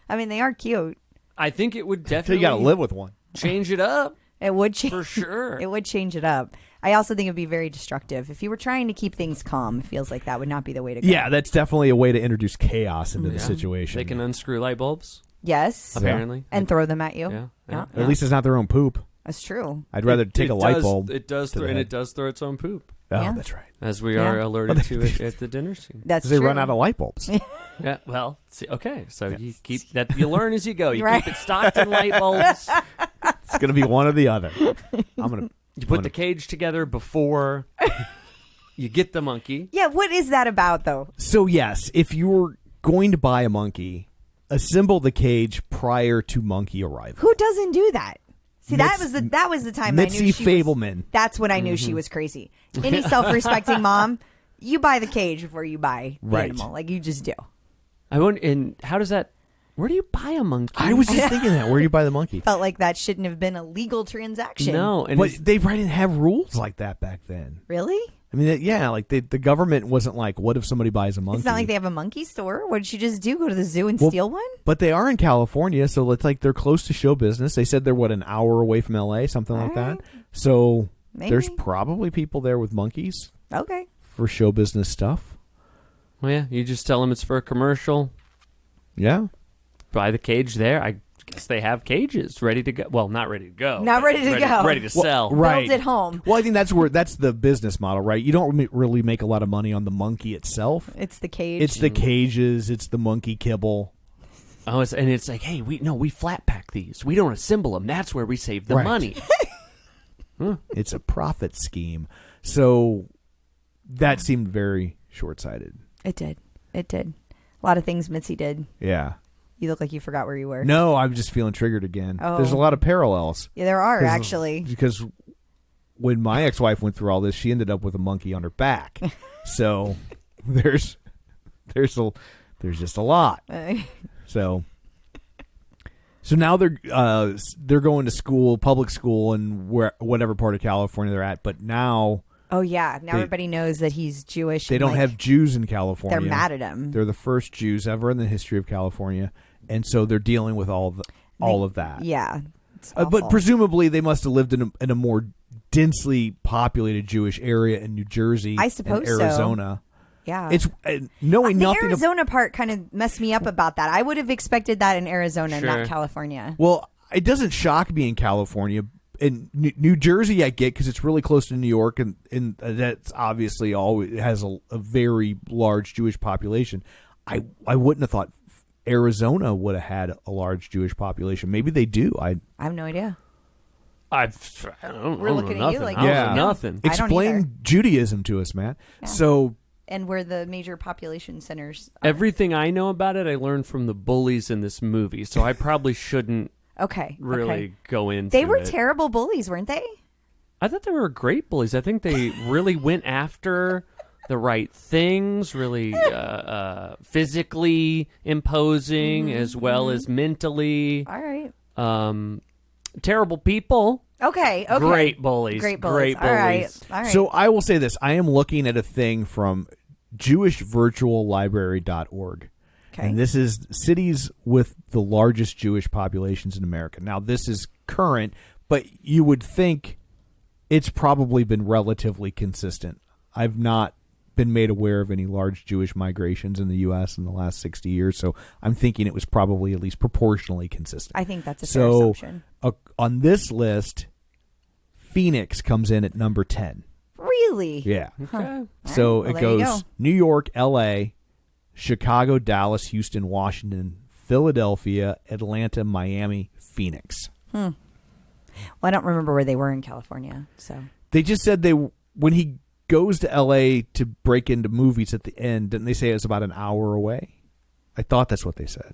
I mean, they are cute. I think it would So definitely you got to live with one. change it up It would change for sure. It would change it up. I also think it would be very destructive. If you were trying to keep things calm, it feels like that would not be the way to go. Yeah, that's definitely a way to introduce chaos into the Yeah. situation. They can unscrew light bulbs, Yes. apparently. And throw them at you. Yeah. Yeah. At least it's not their own poop. That's true. I'd rather take a light does- bulb. It does to throw, the and head. it does throw its own poop, Oh, Yeah. that's right. as we Yeah. are alerted to it at the dinner scene. That's Because they true. run out of light bulbs. Yeah. Well, see, okay. So you keep that. You learn as you go. You Right. keep it stocked in light bulbs. It's going to be one or the other. You put the cage together before you get the monkey. Yeah, what is that about, though? So yes, if you're going to buy a monkey, assemble the cage prior to monkey arrival. Who doesn't do that? See, that Mitzi- was the time Mitzi I knew she Fabelman. was. That's when I knew she was crazy. Any self-respecting mom, you buy the cage before you buy the Right. animal. Like, you just do. I wonder. And how does that? Where do you buy a monkey? I was just thinking that. Where do you buy the monkey? Felt like that shouldn't have been a legal transaction. No, and But they probably didn't have rules like that back then. Really? I mean, like the government wasn't like, what if somebody buys a monkey? It's not like they have a monkey store. What did she just do? Go to the zoo and Well, steal one? But they are in California, so it's like they're close to show business. They said they're, an hour away from L.A., something like that. So Maybe. there's probably people there with monkeys Okay. for show business stuff. Well, yeah, you just tell them it's for a commercial. Yeah. Buy the cage there. I guess they have cages ready to go. Well, not ready to go. Not but ready to go. Ready to sell. right. Build it home. Well, I think that's the business model, right? You don't really make a lot of money on the monkey itself. It's the cage. It's the cages. It's the monkey kibble. Oh, it's like, hey, we flat pack these. We don't assemble them. That's where we save the Right. money. It's a profit scheme. So that seemed very short-sighted. It did. It did. A lot of things Mitzi did. Yeah. You look like you forgot where you were. No, I'm just feeling triggered again. Oh. There's a lot of parallels. Yeah, there are, 'Cause- actually. Because when my ex-wife went through all this, she ended up with a monkey on her back. So there's just a lot. So now they're going to school, public school, and whatever part of California they're at. But now Oh, yeah. Now everybody knows that he's Jewish. they and, don't like, have Jews in California. They're mad at him. They're the first Jews ever in the history of California, and so they're dealing with all of that. Yeah. It's But awful. presumably they must have lived in a more densely populated Jewish area in New Jersey, I suppose and so. Arizona. Yeah. It's knowing the nothing. Arizona part kind of messed me up about that. I would have expected that in Arizona, Sure. not California. Well, it doesn't shock me in California. In New Jersey, I get because it's really close to New York, and that's obviously always has a very large Jewish population. I wouldn't have thought Arizona would have had a large Jewish population. Maybe they do. I have no idea. I don't We're know looking at nothing. you like, I don't Yeah. know nothing. I don't Explain either. Judaism to us, Matt. Yeah. So And where the major population centers are. Everything I know about it, I learned from the bullies in this movie, so I probably shouldn't Okay. really okay. go into They were it. terrible bullies, weren't they? I thought they were great bullies. I think they really went after the right things, really physically imposing as well as mentally. All right. Terrible people. Okay. Great bullies. Great bullies. All right. So I will say this. I am looking at a thing from jewishvirtuallibrary.org. Okay. And this is cities with the largest Jewish populations in America. Now, this is current, but you would think it's probably been relatively consistent. I've not been made aware of any large Jewish migrations in the U.S. in the last 60 years, so I'm thinking it was probably at least proportionally consistent. I think that's a fair assumption. On this list, Phoenix comes in at number 10. Really? Yeah. Okay. So Well, it there you goes go. New York, L.A., Chicago, Dallas, Houston, Washington, Philadelphia, Atlanta, Miami, Phoenix. Well, I don't remember where they were in California. So They just said when he goes to L.A. to break into movies at the end, didn't they say it was about an hour away? I thought that's what they said.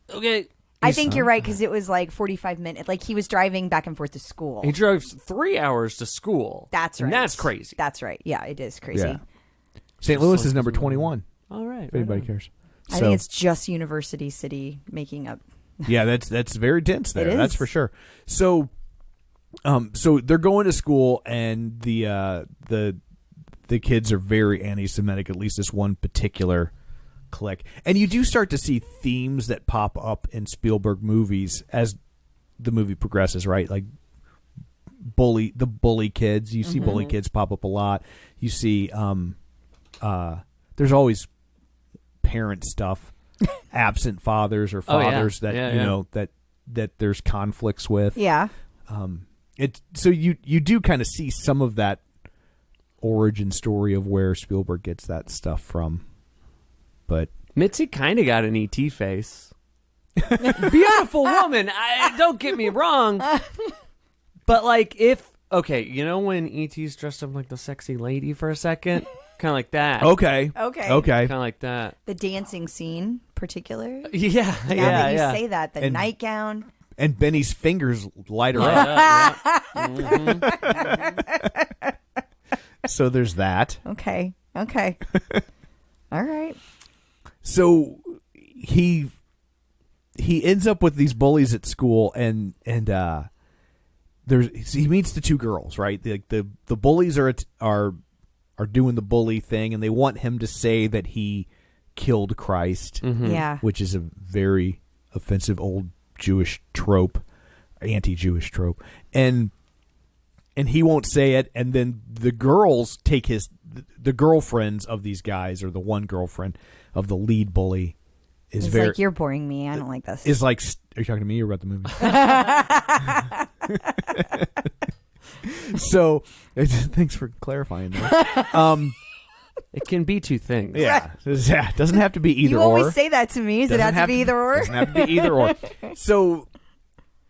Okay. I think you're right because it was like 45 minutes. Like he was driving back and forth to school. He drove 3 hours to school. That's right. And that's crazy. That's right. Yeah, it is crazy. Yeah. St. Louis is number 21, All right. if anybody cares. I think it's just University City making up. Yeah, that's very dense there. It is. That's for sure. So they're going to school, and the kids are very anti-Semitic. At least this one particular clique, and you do start to see themes that pop up in Spielberg movies as the movie progresses. Right, like the bully kids. You see bully kids pop up a lot. You see there's always parent stuff. Absent fathers or fathers that know that there's conflicts with. Yeah. So you do kind of see some of that origin story of where Spielberg gets that stuff from. But Mitzi kind of got an ET face. Beautiful woman. Don't get me wrong. But like you know when ET's dressed up like the sexy lady for a second? Kind of like that. Okay. Kind of like that. The dancing scene, particular. Yeah. Now that you say that, the nightgown. And Benny's fingers light her up. Yeah. Mm-hmm. So there's that. Okay. All right. So he ends up with these bullies at school, and he meets the two girls, right? The bullies are doing the bully thing, and they want him to say that he killed Christ. Mm-hmm. Yeah. Which is a very offensive old Jewish trope, anti-Jewish trope, and he won't say it. And then the girls take the girlfriends of these guys, or the one girlfriend of the lead bully, is It's very like, you're boring me. I don't like this. is like. Are you talking to me or about the movie? So, thanks for clarifying that. It can be two things. Yeah, it doesn't have to be either you or. always say that to me. Does it Doesn't have to be either or? Doesn't have to be either or. So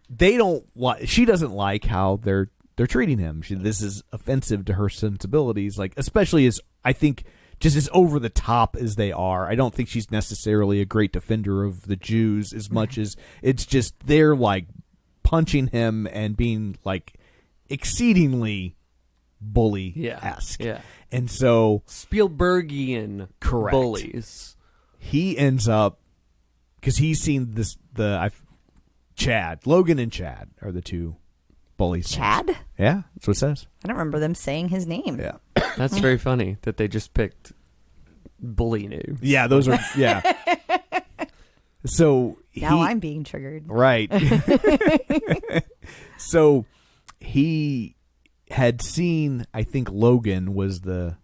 they don't like. She doesn't like how they're treating him. This is offensive to her sensibilities. Like, especially as I think, just as over the top as they are. I don't think she's necessarily a great defender of the Jews as much as it's just they're like punching him and being like exceedingly bully-esque. Yeah. And so Spielbergian Correct. bullies. he ends up, because he's seen Logan and Chad are the two bullies. Chad? Yeah, that's what it says. I don't remember them saying his name. Yeah. That's very funny that they just picked bully names. Yeah, those are, yeah. So Now I'm being triggered. Right. So he had seen, I think Logan was the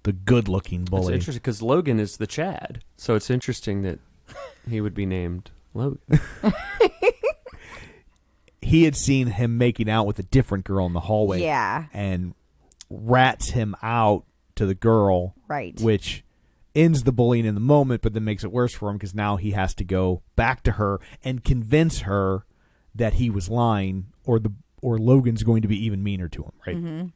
good-looking It's bully. interesting because Logan is the Chad, so it's interesting that he would be named Logan. He had seen him making out with a different girl in the hallway. Yeah. And rats him out to the girl. Right. Which ends the bullying in the moment, but then makes it worse for him because now he has to go back to her and convince her that he was lying, or Logan's going to be even meaner to him, right? Mm-hmm.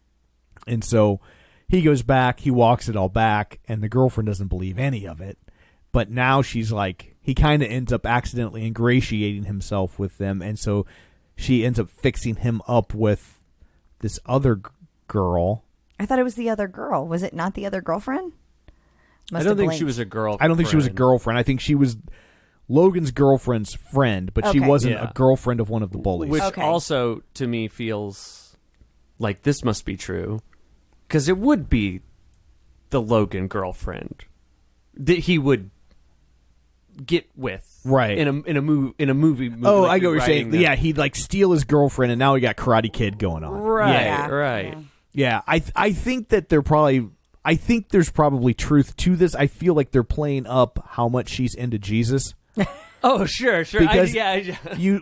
And so he goes back, he walks it all back, and the girlfriend doesn't believe any of it. But now she's like, he kind of ends up accidentally ingratiating himself with them, and so she ends up fixing him up with this other girl I thought it was the other girl. Was it not the other girlfriend? I don't think she was a girlfriend. I don't think she was a girlfriend. I think she was Logan's girlfriend's friend, but she Okay. wasn't a girlfriend of one of the bullies. Which Okay. also, to me, feels like this must be true. Because it would be the Logan girlfriend that he would get with, Right. in a movie. Oh, like I get what you're writing saying. that. Yeah, he'd like steal his girlfriend, and now he got Karate Kid going on. Right, Yeah. right. Yeah, I think that I think there's probably truth to this. I feel like they're playing up how much she's into Jesus. Oh, sure. Because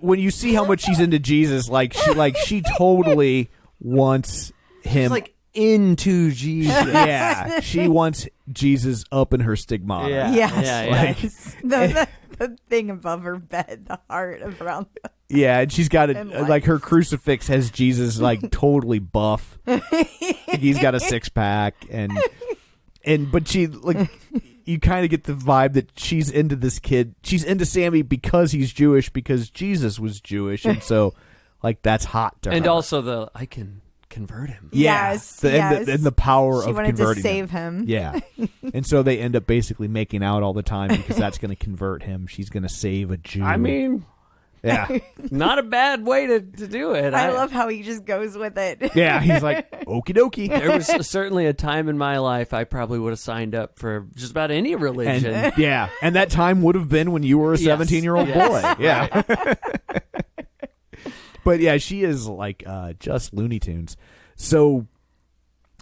when you see how much she's into Jesus, she totally wants him like into Jesus. Yeah, she wants Jesus up in her stigmata. Yeah. Yes. The thing above her bed, the heart around. Yeah, and she's got And like her crucifix has Jesus like totally buff. He's got a 6-pack but she like you kind of get the vibe that she's into this kid. She's into Sammy because he's Jewish, because Jesus was Jewish, and so like that's hot to her. And also I can convert him. Yeah, Yes, and the power She of wanted to converting save him. Yeah, and so they end up basically making out all the time because that's going to convert him. She's going to save a Jew. I mean, yeah, not a bad way to do it. I love how he just goes with it. yeah. He's like, okie dokie. There was certainly a time in my life I probably would have signed up for just about any religion. And, yeah, and that time would have been when you were a 17-year-old boy. Yeah. But yeah, she is like just Looney Tunes. So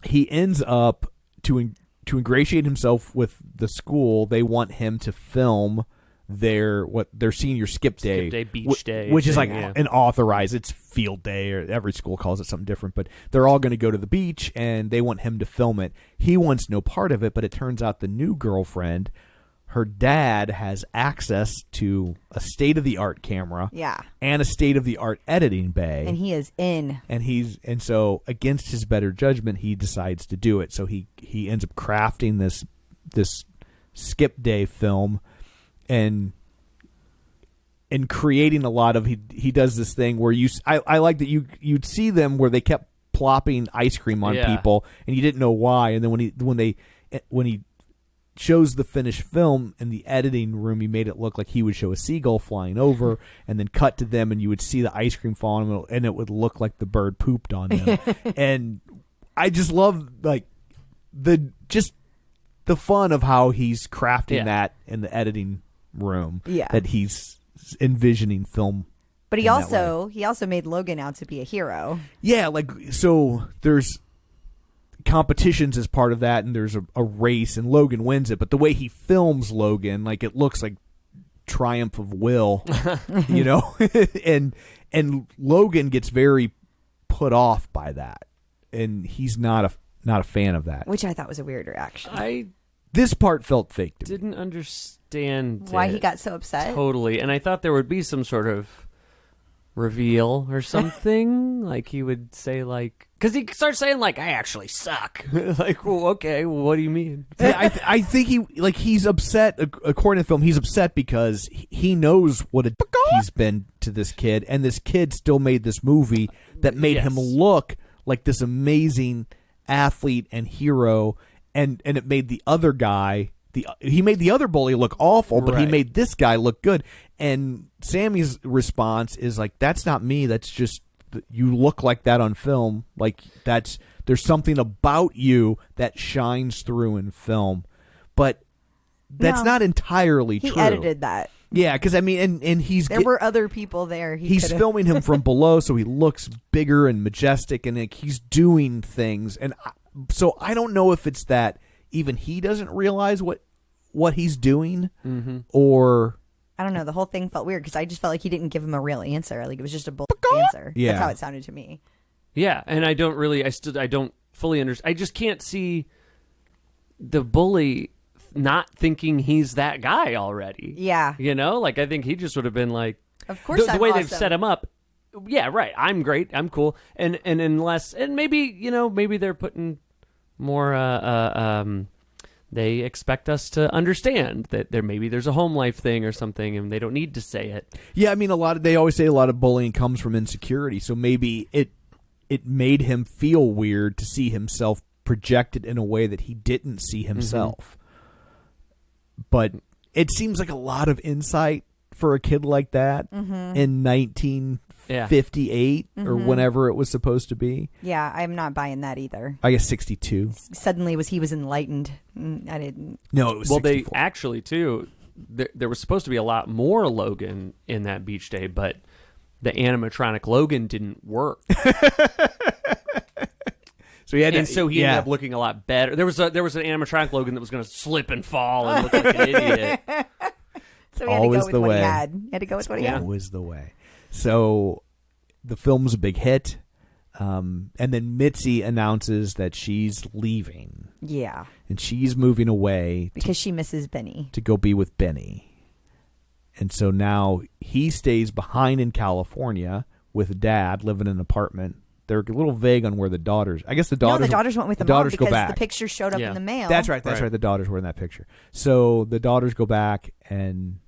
he ends up to ingratiate himself with the school. They want him to film their senior skip day, beach day, which is thing, like an authorized. It's field day, or every school calls it something different. But they're all going to go to the beach, and they want him to film it. He wants no part of it, but it turns out the new girlfriend, her dad has access to a state-of-the-art camera, Yeah. and a state-of-the-art editing bay, And he is in. and so against his better judgment, he decides to do it. So he ends up crafting this skip day film, and creating a lot of he does this thing where I like that you'd see them where they kept plopping ice cream on people, and you didn't know why, and then when he shows the finished film in the editing room, he made it look like he would show a seagull flying over, and then cut to them, and you would see the ice cream fall on them, and it would look like the bird pooped on them. And I just love like the fun of how he's crafting that in the editing room. Yeah. That he's envisioning film. But he in that also made Logan out to be a hero. Yeah, like so there's competitions as part of that, and there's a race, and Logan wins it, but the way he films Logan, like it looks like triumph of will, you know. and Logan gets very put off by that, and he's not a fan of that. Which I thought was a weird reaction. This part felt fake to me. Didn't understand Why it he got so upset. totally, and I thought there would be some sort of reveal or something. Like he would say, like, because he starts saying, like, I actually suck. Like, well, okay, well, what do you mean? Yeah, I think he's upset. According to the film, he's upset because he knows what he's been to this kid, and this kid still made this movie that made him look like this amazing athlete and hero, and it made the other guy. He made the other bully look awful, but he made this guy look good. And Sammy's response is like, "That's not me. That's just you look like that on film. Like there's something about you that shines through in film." But that's not entirely true. He edited that. Yeah, because I mean, and there were other people there. He's filming him from below, so he looks bigger and majestic, and like, he's doing things. And so I don't know if it's that even he doesn't realize what he's doing, or I don't know. The whole thing felt weird because I just felt like he didn't give him a real answer. Like it was just a bull answer. Yeah. That's how it sounded to me. Yeah, and I don't fully understand. I just can't see the bully not thinking he's that guy already. Yeah. You know, like I think he just would have been like, Of course, the I'm way awesome. they've set him up. Yeah, right. I'm great. I'm cool. And maybe they're putting more. They expect us to understand that there's a home life thing or something, and they don't need to say it. yeah, I mean, they always say a lot of bullying comes from insecurity. So maybe it made him feel weird to see himself projected in a way that he didn't see himself. But it seems like a lot of insight for a kid like that in 1958 or whenever it was supposed to be. Yeah, I'm not buying that either. I guess 62. Suddenly he was enlightened. I didn't. No, it was Well, 64. they actually, too, there was supposed to be a lot more Logan in that beach day, but the animatronic Logan didn't work. So he had so he ended up looking a lot better. There was an animatronic Logan that was going to slip and fall and look like an idiot. So he had to go with what he had. He had to go with what he had. Always the way. So the film's a big hit. And then Mitzi announces that she's leaving. Yeah. And she's moving away. Because she misses Benny. To go be with Benny. And so now he stays behind in California with Dad, living in an apartment. They're a little vague on where the daughters... I guess the daughters... No, the daughters went with the daughters mom go because back. the picture showed up in the mail. That's right. The daughters were in that picture. So the daughters go back and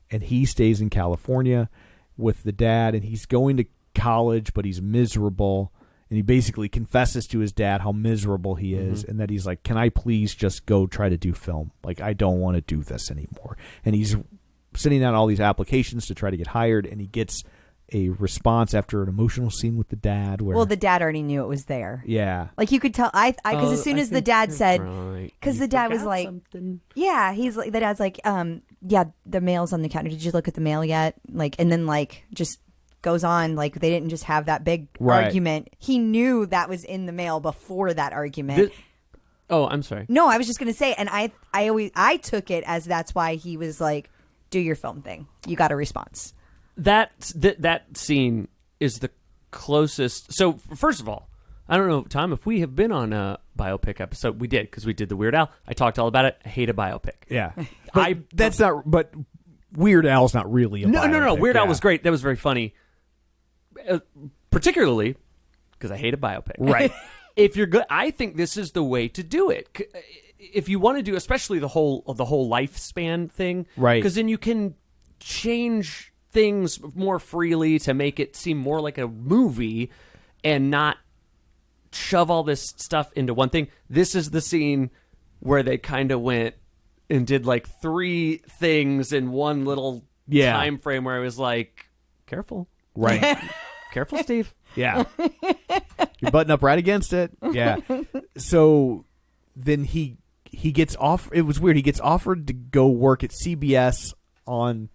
he stays in California with the dad, and he's going to college, but he's miserable. And he basically confesses to his dad how miserable he is, and that he's like, can I please just go try to do film? Like, I don't want to do this anymore. And he's sending out all these applications to try to get hired, and he gets a response after an emotional scene with the dad. Where, the dad already knew it was there. Yeah. Like, you could tell, because as soon as the dad said, because the dad was like, something. yeah, he's like, the dad's like, yeah, the mail's on the counter. Did you look at the mail yet? Like, and then like, just goes on, like they didn't just have that big argument. He knew that was in the mail before that argument. I'm sorry. No, I was just going to say, and I took it as that's why he was like, do your film thing. You got a response. That scene is the closest. So first of all, I don't know, Tom, if we have been on a biopic episode. We did, because we did the Weird Al. I talked all about it. I hate a biopic. Yeah. But Weird Al's not really a biopic. No. Weird Al was great. That was very funny. Particularly because I hate a biopic. Right. If you're good, I think this is the way to do it. If you want to do, especially the whole lifespan thing, right? Because then you can change things more freely to make it seem more like a movie and not shove all this stuff into one thing. This is the scene where they kind of went and did like 3 things in one little time frame where I was like, careful. Right. Careful, Steve. Yeah. You're butting up right against it. Yeah. So then he gets off. It was weird. He gets offered to go work at CBS on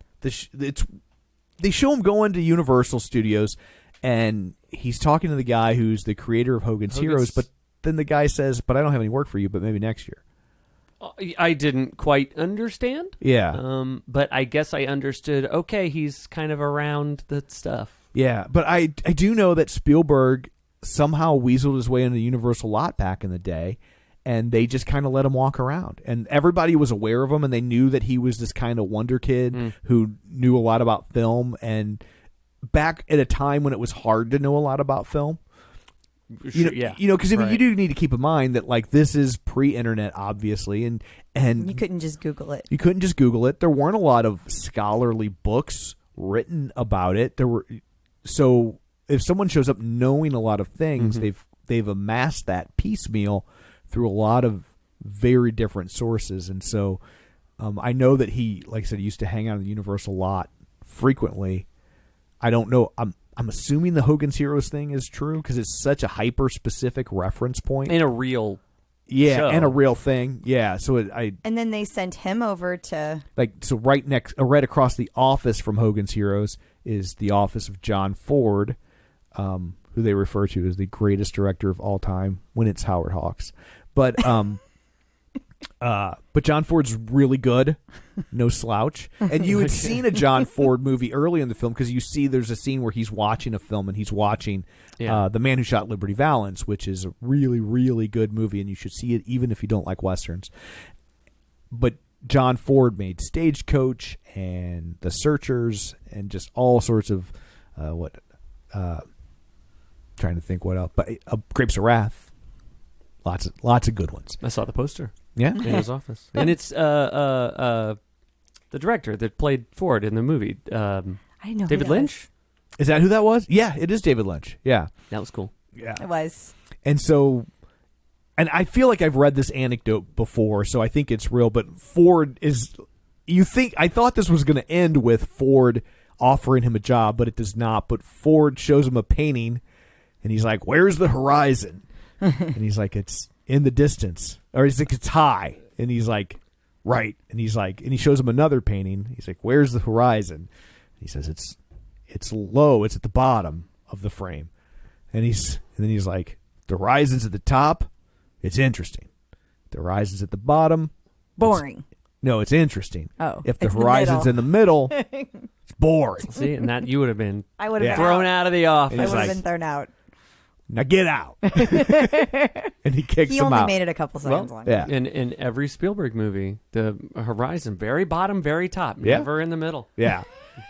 they show him going to Universal Studios, and he's talking to the guy who's the creator of Hogan's Heroes, but then the guy says, but I don't have any work for you, but maybe next year. I didn't quite understand. Yeah. But I guess I understood, okay, he's kind of around the stuff. Yeah, but I do know that Spielberg somehow weaseled his way into the Universal lot back in the day, and they just kind of let him walk around. And everybody was aware of him, and they knew that he was this kind of wonder kid who knew a lot about film. And back at a time when it was hard to know a lot about film, because you do need to keep in mind that like this is pre-internet, obviously, and you couldn't just Google it. You couldn't just Google it. There weren't a lot of scholarly books written about it. So if someone shows up knowing a lot of things, they've amassed that piecemeal through a lot of very different sources. And so I know that he, like I said, used to hang out in the Universal lot frequently. I don't know. I'm assuming the Hogan's Heroes thing is true because it's such a hyper-specific reference point. And a real show. And a real thing. Yeah. So and then they sent him over to... right across the office from Hogan's Heroes is the office of John Ford, who they refer to as the greatest director of all time when it's Howard Hawks. But John Ford's really good, no slouch. And you had seen a John Ford movie early in the film because you see there's a scene where he's watching a film and he's watching The Man Who Shot Liberty Valance, which is a really, really good movie, and you should see it even if you don't like Westerns. But John Ford made Stagecoach and The Searchers and just all sorts of trying to think what else, but Grapes of Wrath, lots of good ones. I saw the poster. Yeah, in his office, and it's the director that played Ford in the movie. I didn't know David Lynch. Is that who that was? Yeah, it is David Lynch. Yeah, that was cool. Yeah, it was. And so and I feel like I've read this anecdote before, so I think it's real. But Ford is. I thought this was going to end with Ford offering him a job, but it does not. But Ford shows him a painting, and he's like, "Where's the horizon?" And he's like, "It's in the distance," or he's like, "It's high," and he's like, "Right," and he's like, and he shows him another painting. He's like, "Where's the horizon?" And he says, "It's low. It's at the bottom of the frame," and then he's like, "The horizon's at the top. It's interesting. The horizon's at the bottom. Boring. It's interesting. Oh, if the it's horizon's in the middle, it's boring." See, and that you would have been I would have been thrown out of the office. I would have like- been thrown out. Now get out. And he kicks He him only out. made it a couple seconds long. Yeah. In every Spielberg movie, the horizon, very bottom, very top, Yeah. never in the middle. Yeah.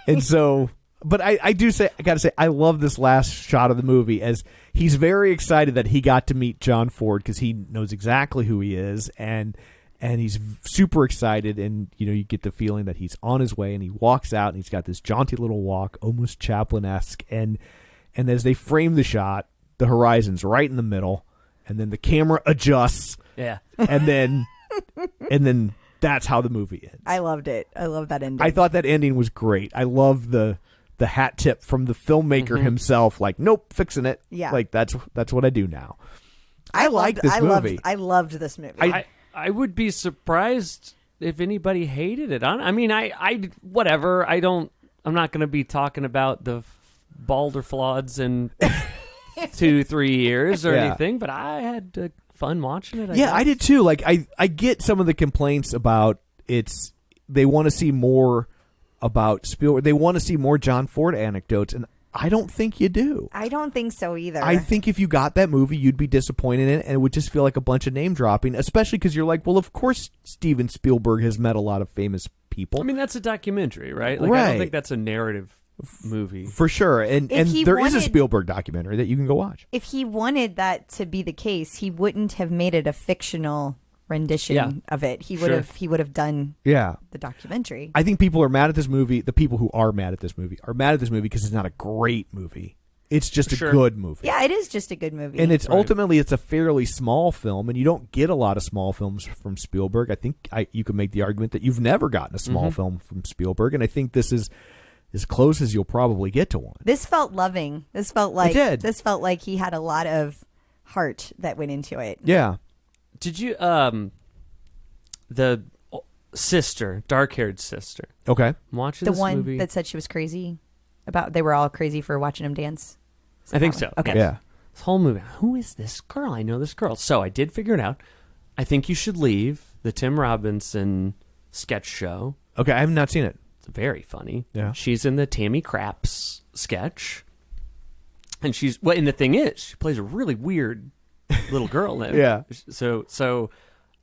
And so, but I got to say, I love this last shot of the movie as he's very excited that he got to meet John Ford because he knows exactly who he is. And he's super excited. And, you get the feeling that he's on his way, and he walks out and he's got this jaunty little walk, almost Chaplin-esque. And as they frame the shot, the horizon's right in the middle, and then the camera adjusts. Yeah. And then that's how the movie ends. I loved it. I love that ending. I thought that ending was great. I love the hat tip from the filmmaker himself. Like, nope, fixing it. Yeah. Like that's what I do now. I like this I movie. I loved this movie. I would be surprised if anybody hated it. I mean, I whatever. I'm not going to be talking about the Balder floods in 2-3 years or anything, but I had fun watching it. I did too. Like I get some of the complaints about they want to see more about Spielberg. They want to see more John Ford anecdotes, and I don't think you do. I don't think so either. I think if you got that movie, you'd be disappointed in it, and it would just feel like a bunch of name dropping, especially because you're like, well, of course Steven Spielberg has met a lot of famous people. I mean, that's a documentary, right? Like, I Right. don't think that's a narrative movie. For sure. And If he there is a wanted- Spielberg documentary that you can go watch. if he wanted that to be the case, he wouldn't have made it a fictional rendition of it. He would have done Yeah. the documentary. I think people are mad at this movie. The people who are mad at this movie are mad at this movie because it's not a great movie. It's just a good movie. Yeah, it is just a good movie. And it's ultimately it's a fairly small film, and you don't get a lot of small films from Spielberg. I think you can make the argument that you've never gotten a small film from Spielberg, and I think this is as close as you'll probably get to one. This felt loving. This felt like did. This felt like he had a lot of heart that went into it. Yeah. Did you the sister, dark-haired sister? Okay. I'm watching The this one movie. that said she was crazy about they were all crazy for watching him dance. Is I think that so. one? Okay. Yeah. This whole movie. Who is this girl? I know this girl. So I did figure it out. I think you should leave the Tim Robinson sketch show. Okay. I have not seen it. It's very funny. Yeah. She's in the Tammy Craps sketch. And and the thing is, she plays a really weird little girl now. Yeah. So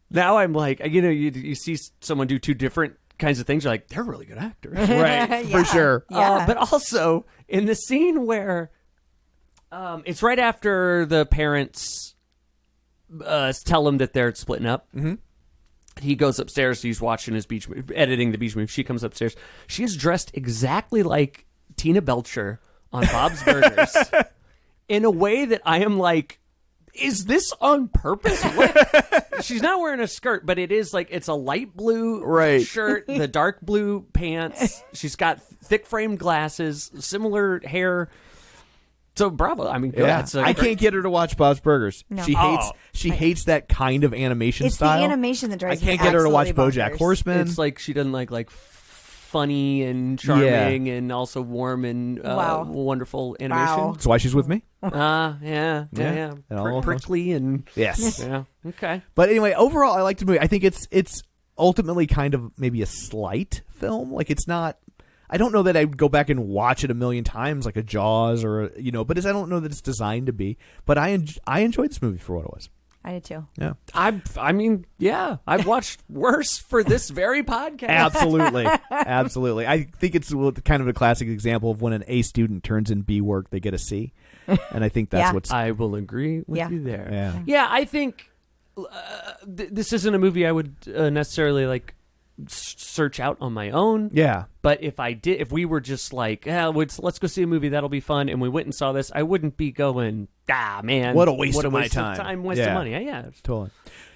now I'm like, you see someone do two different kinds of things, you're like, they're really good actors. Right. Yeah. For sure. Yeah. But also in the scene where it's right after the parents tell him that they're splitting up. Mm-hmm. He goes upstairs. He's watching his beach movie, editing the beach movie. She comes upstairs. She is dressed exactly like Tina Belcher on Bob's Burgers in a way that I am like, is this on purpose? She's not wearing a skirt, but it is like it's a light blue shirt, the dark blue pants. She's got thick framed glasses, similar hair. So bravo! I mean, good. Yeah. It's a I great- can't get her to watch Bob's Burgers. No. She hates that kind of animation It's style. the animation that I drives me can't get her to watch absolutely BoJack bonkers. Horseman. It's like she doesn't like funny and charming and also warm and Wow. wonderful Wow. animation. That's why she's with me. Yeah. It all Prickly and Yes. yeah. Okay. But anyway, overall, I liked the movie. I think it's ultimately kind of maybe a slight film. Like it's not. I don't know that I'd go back and watch it a million times like a Jaws or but I don't know that it's designed to be. But I enjoyed this movie for what it was. I did too. Yeah, I mean, yeah. I've watched worse for this very podcast. absolutely, absolutely. I think it's kind of a classic example of when an A student turns in B work, they get a C, and I think that's Yeah. what's. I will agree with Yeah. you there. Yeah. Yeah, I think this isn't a movie I would necessarily like search out on my own. Yeah. But if we were just like, let's go see a movie, that'll be fun, and we went and saw this, I wouldn't be going, man, what a waste of my waste time. of time, waste of money. Yeah. Totally.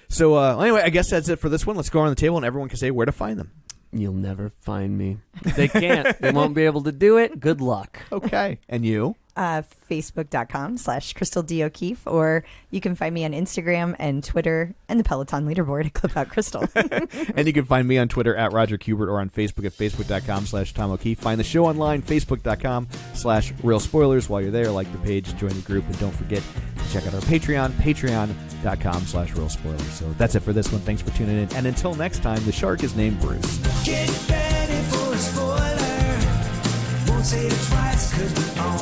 So anyway, I guess that's it for this one. Let's go around the table and everyone can say where to find them. You'll never find me. They can't. They won't be able to do it. Good luck. Okay. And you? Facebook.com/Crystal D. O'Keefe, or you can find me on Instagram and Twitter and the Peloton leaderboard at Clip Out Crystal. And you can find me on Twitter at Roger Kubert or on Facebook at Facebook.com/Tom O'Keefe. Find the show online, Facebook.com/Real Spoilers. While you're there, like the page, join the group, and don't forget to check out our Patreon, Patreon.com/Real Spoilers. So that's it for this one. Thanks for tuning in. And until next time, the shark is named Bruce. Get ready for a spoiler. Won't say it twice, 'cause we all